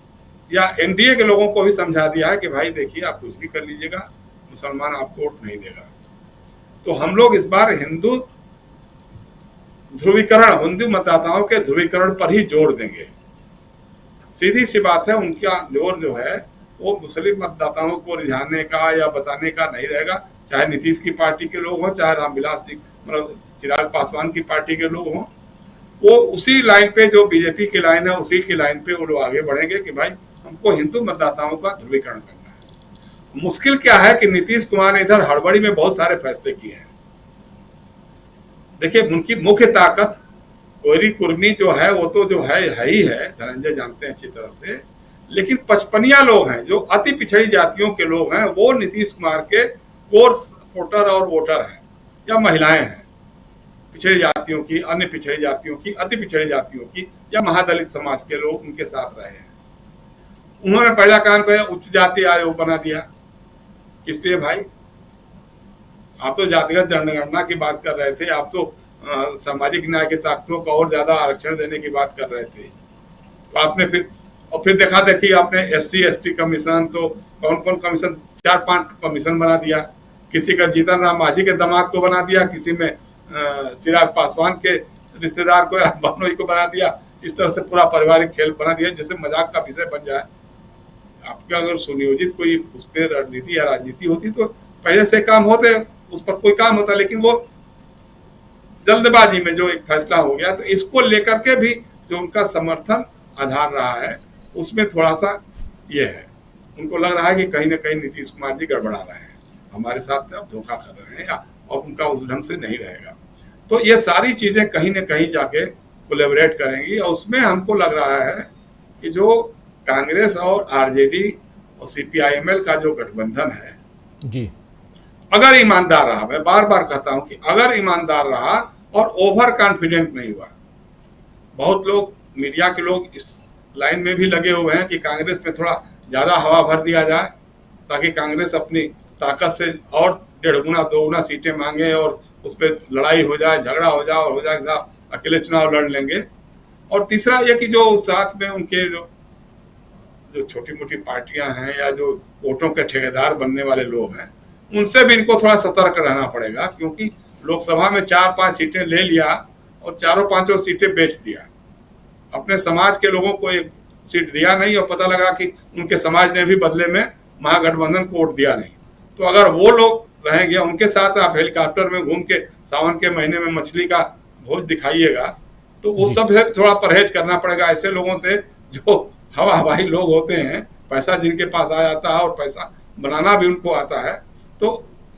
या एनडीए के लोगों को भी समझा दिया है कि भाई देखिए आप कुछ भी कर लीजिएगा, मुसलमान आपको वोट नहीं देगा। तो हम लोग इस बार हिंदू ध्रुवीकरण, हिंदू मतदाताओं के ध्रुवीकरण पर ही जोर देंगे। सीधी सी बात है, उनका जोर जो है वो मुस्लिम मतदाताओं को रिझाने का या बताने का नहीं रहेगा। चाहे नीतीश की पार्टी के लोग हों, चाहे रामविलास जी मतलब चिराग पासवान की पार्टी के लोग हों, वो उसी लाइन पे, जो बीजेपी की लाइन है उसी की लाइन पे वो लोग आगे बढ़ेंगे कि भाई हमको हिंदू मतदाताओं का ध्रुवीकरण करना है। मुश्किल क्या है कि नीतीश कुमार ने इधर हड़बड़ी में बहुत सारे फैसले किए हैं। देखिए, उनकी मुख्य ताकत कोयरी कुर्मी जो है वो तो जो है ही है, धनंजय जानते हैं अच्छी तरह से। लेकिन 55 लोग हैं जो अति पिछड़ी जातियों के लोग हैं, वो नीतीश कुमार के कोर सपोर्टर और वोटर हैं, या महिलाएं हैं पिछड़ी जातियों की, अन्य पिछड़ी जातियों की, अति पिछड़ी जातियों की, या महादलित समाज के लोग उनके साथ रहे हैं। उन्होंने पहला काम किया, उच्च जाति आयोग बना दिया। किस लिए भाई? आप तो जातिगत जनगणना की बात कर रहे थे, आप तो सामाजिक न्याय के ताकतों को और ज्यादा आरक्षण देने की बात कर रहे थे। तो आपने फिर देखा देखी आपने SC ST कमीशन, तो कौन कौन कमीशन, 4-5 कमीशन बना दिया। किसी का जीतन राम मांझी के दामाद को बना दिया, किसी में चिराग पासवान के रिश्तेदार को या बहनोई को बना दिया। इस तरह से पूरा पारिवारिक खेल बना दिया, जैसे मजाक का विषय बन जाए। आपका अगर सुनियोजित कोई उस पर रणनीति या राजनीति होती तो पहले से काम होते, उस पर कोई काम होता, लेकिन वो जल्दबाजी में जो एक फैसला हो गया, तो इसको लेकर के भी जो उनका समर्थन आधार रहा है उसमें थोड़ा सा ये है, उनको लग रहा है कि कहीं ना कहीं नीतीश कुमार जी गड़बड़ा रहे हैं, हमारे साथ अब धोखा कर रहे हैं और उनका उस ढंग से नहीं रहेगा। तो ये सारी चीजें कहीं ना कहीं जाके कोलैबोरेट करेंगी और उसमें हमको लग रहा है कि जो कांग्रेस और आरजेडी और सीपीआईएमएल का जो गठबंधन है जी, अगर ईमानदार रहा, मैं बार बार कहता हूं कि अगर ईमानदार रहा और ओवर कॉन्फिडेंट नहीं हुआ, बहुत लोग मीडिया के लोग इस लाइन में भी लगे हुए हैं कि कांग्रेस में थोड़ा ज्यादा हवा भर दिया जाए ताकि कांग्रेस अपनी ताकत से और 1.5 गुना 2 गुना सीटें मांगे और उस पर लड़ाई हो जाए, झगड़ा हो जाए और हो जाए साहब अकेले चुनाव लड़ लेंगे। और तीसरा ये कि जो साथ में उनके जो छोटी मोटी पार्टियां हैं या जो वोटों के ठेकेदार बनने वाले लोग हैं, उनसे भी इनको थोड़ा सतर्क रहना पड़ेगा, क्योंकि लोकसभा में 4-5 सीटें ले लिया और 4-5 सीटें बेच दिया, अपने समाज के लोगों को एक सीट दिया नहीं और पता लगा कि उनके समाज ने भी बदले में महागठबंधन को वोट दिया नहीं। तो अगर वो लोग रहेंगे, उनके साथ आप हेलीकॉप्टर में घूम के सावन के महीने में मछली का भोज दिखाइएगा, तो वो सब है थोड़ा परहेज करना पड़ेगा ऐसे लोगों से जो हवा हवाई लोग होते हैं, पैसा जिनके पास आ जाता है और पैसा बनाना भी उनको आता है। तो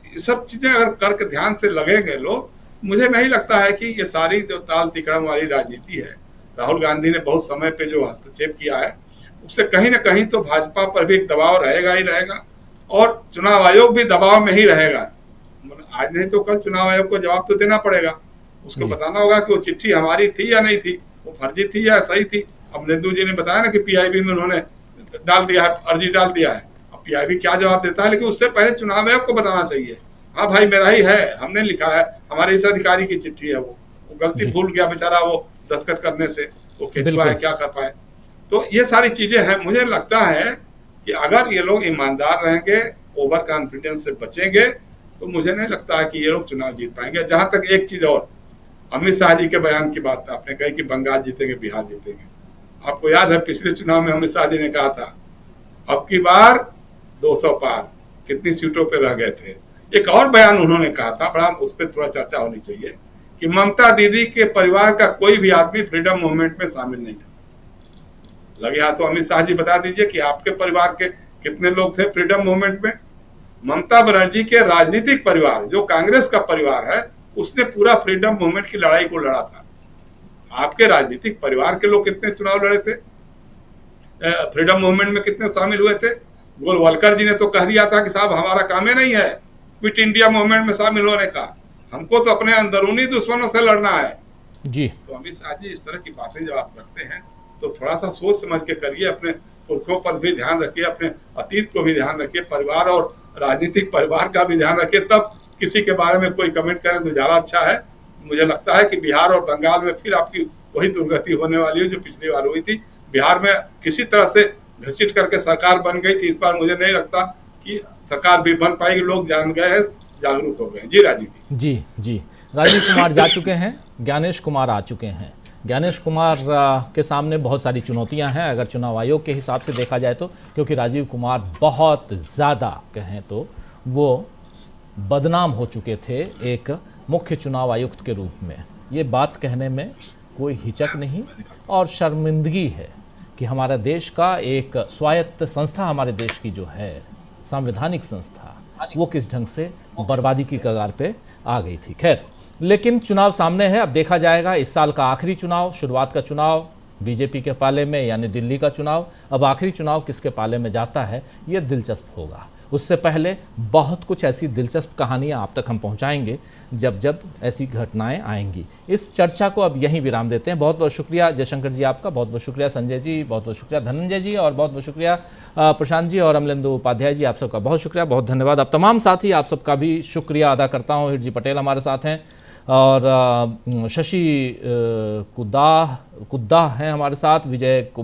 ये सब चीजें अगर करके ध्यान से लगेंगे लोग, मुझे नहीं लगता है कि ये सारी जो ताल तिकड़म वाली राजनीति है, राहुल गांधी ने बहुत समय पे जो हस्तक्षेप किया है, उससे कहीं ना कहीं तो भाजपा पर भी एक दबाव रहेगा ही रहेगा और चुनाव आयोग भी दबाव में ही रहेगा। आज नहीं तो कल चुनाव आयोग को जवाब तो देना पड़ेगा, उसको बताना होगा कि वो चिट्ठी हमारी थी या नहीं थी, वो फर्जी थी या सही थी। अब नेंदू जी ने बताया ना कि पीआईबी में उन्होंने डाल दिया है, अर्जी डाल दिया है, अब पीआईबी क्या जवाब देता है, लेकिन उससे पहले चुनाव आयोग को बताना चाहिए, हाँ भाई मेरा ही है, हमने लिखा है, हमारे इस अधिकारी की चिट्ठी है, वो गलती भूल गया बेचारा, वो दस्तखत करने से वो कैसे पाए, क्या कर पाए। तो ये सारी चीजें हैं। मुझे लगता है कि अगर ये लोग ईमानदार रहेंगे, ओवर कॉन्फिडेंस से बचेंगे, तो मुझे नहीं लगता है कि ये लोग चुनाव जीत पाएंगे। जहां तक एक चीज और, अमित शाह जी के बयान की बात आपने कही कि बंगाल जीतेंगे, बिहार जीतेंगे। आपको याद है पिछले चुनाव में अमित शाह जी ने कहा था अब की बार 200 पार, कितनी सीटों पे रह गए थे। एक और बयान उन्होंने कहा था, बड़ा उस पर थोड़ा चर्चा होनी चाहिए, कि ममता दीदी के परिवार का कोई भी आदमी फ्रीडम मूवमेंट में शामिल नहीं था। लगे हाथ तो अमित शाह जी बता दीजिए कि आपके परिवार के कितने लोग थे फ्रीडम मूवमेंट में। ममता बनर्जी के राजनीतिक परिवार, जो कांग्रेस का परिवार है, उसने पूरा फ्रीडम मूवमेंट की लड़ाई को लड़ा था। आपके राजनीतिक परिवार के लोग कितने चुनाव लड़े थे, फ्रीडम मूवमेंट में कितने शामिल हुए थे। गोलवलकर जी ने तो कह दिया था कि साहब हमारा काम ही नहीं है क्विट इंडिया मूवमेंट में शामिल होने का, हमको तो अपने अंदरूनी दुश्मनों से लड़ना है जी। तो अमित शाह जी इस तरह की बातें जब आप करते हैं तो थोड़ा सा सोच समझ के करिए, अपने पुरखों पर भी ध्यान रखिए, अपने अतीत को भी ध्यान रखिए, परिवार और राजनीतिक परिवार का भी ध्यान रखिए, तब किसी के बारे में कोई कमेंट करें तो ज्यादा अच्छा है। मुझे लगता है कि बिहार और बंगाल में फिर आपकी वही दुर्गति होने वाली है जो पिछली बार हुई थी। बिहार में किसी तरह से घसीट करके सरकार बन गई थी, इस बार मुझे नहीं लगता कि सरकार भी बन पाएगी। लोग जान गए हैं, जागरूक हो गए। जी राजीव जी राजीव कुमार जा चुके हैं, ज्ञानेश कुमार आ चुके हैं। ज्ञानेश कुमार के सामने बहुत सारी चुनौतियां हैं अगर चुनाव आयोग के हिसाब से देखा जाए तो, क्योंकि राजीव कुमार बहुत ज़्यादा कहें तो वो बदनाम हो चुके थे एक मुख्य चुनाव आयुक्त के रूप में। ये बात कहने में कोई हिचक नहीं और शर्मिंदगी है कि हमारा देश का एक स्वायत्त संस्था, हमारे देश की जो है संवैधानिक संस्था, वो किस ढंग से बर्बादी की कगार पे आ गई थी। खैर, लेकिन चुनाव सामने है, अब देखा जाएगा। इस साल का आखिरी चुनाव, शुरुआत का चुनाव बीजेपी के पाले में यानी दिल्ली का चुनाव, अब आखिरी चुनाव किसके पाले में जाता है ये दिलचस्प होगा। उससे पहले बहुत कुछ ऐसी दिलचस्प कहानियां आप तक हम पहुंचाएंगे जब जब ऐसी घटनाएं आएंगी। इस चर्चा को अब यहीं विराम देते हैं। बहुत बहुत शुक्रिया जयशंकर जी आपका, बहुत बहुत शुक्रिया संजय जी, बहुत बहुत शुक्रिया धनंजय जी और बहुत बहुत शुक्रिया प्रशांत जी और अमलेंदु उपाध्याय जी, आप सबका बहुत शुक्रिया, बहुत धन्यवाद। अब तमाम साथी आप सबका भी शुक्रिया अदा करता हूँ। हिरजी पटेल हमारे साथ हैं और शशि कुद्दा हैं हमारे साथ, विजय कुमार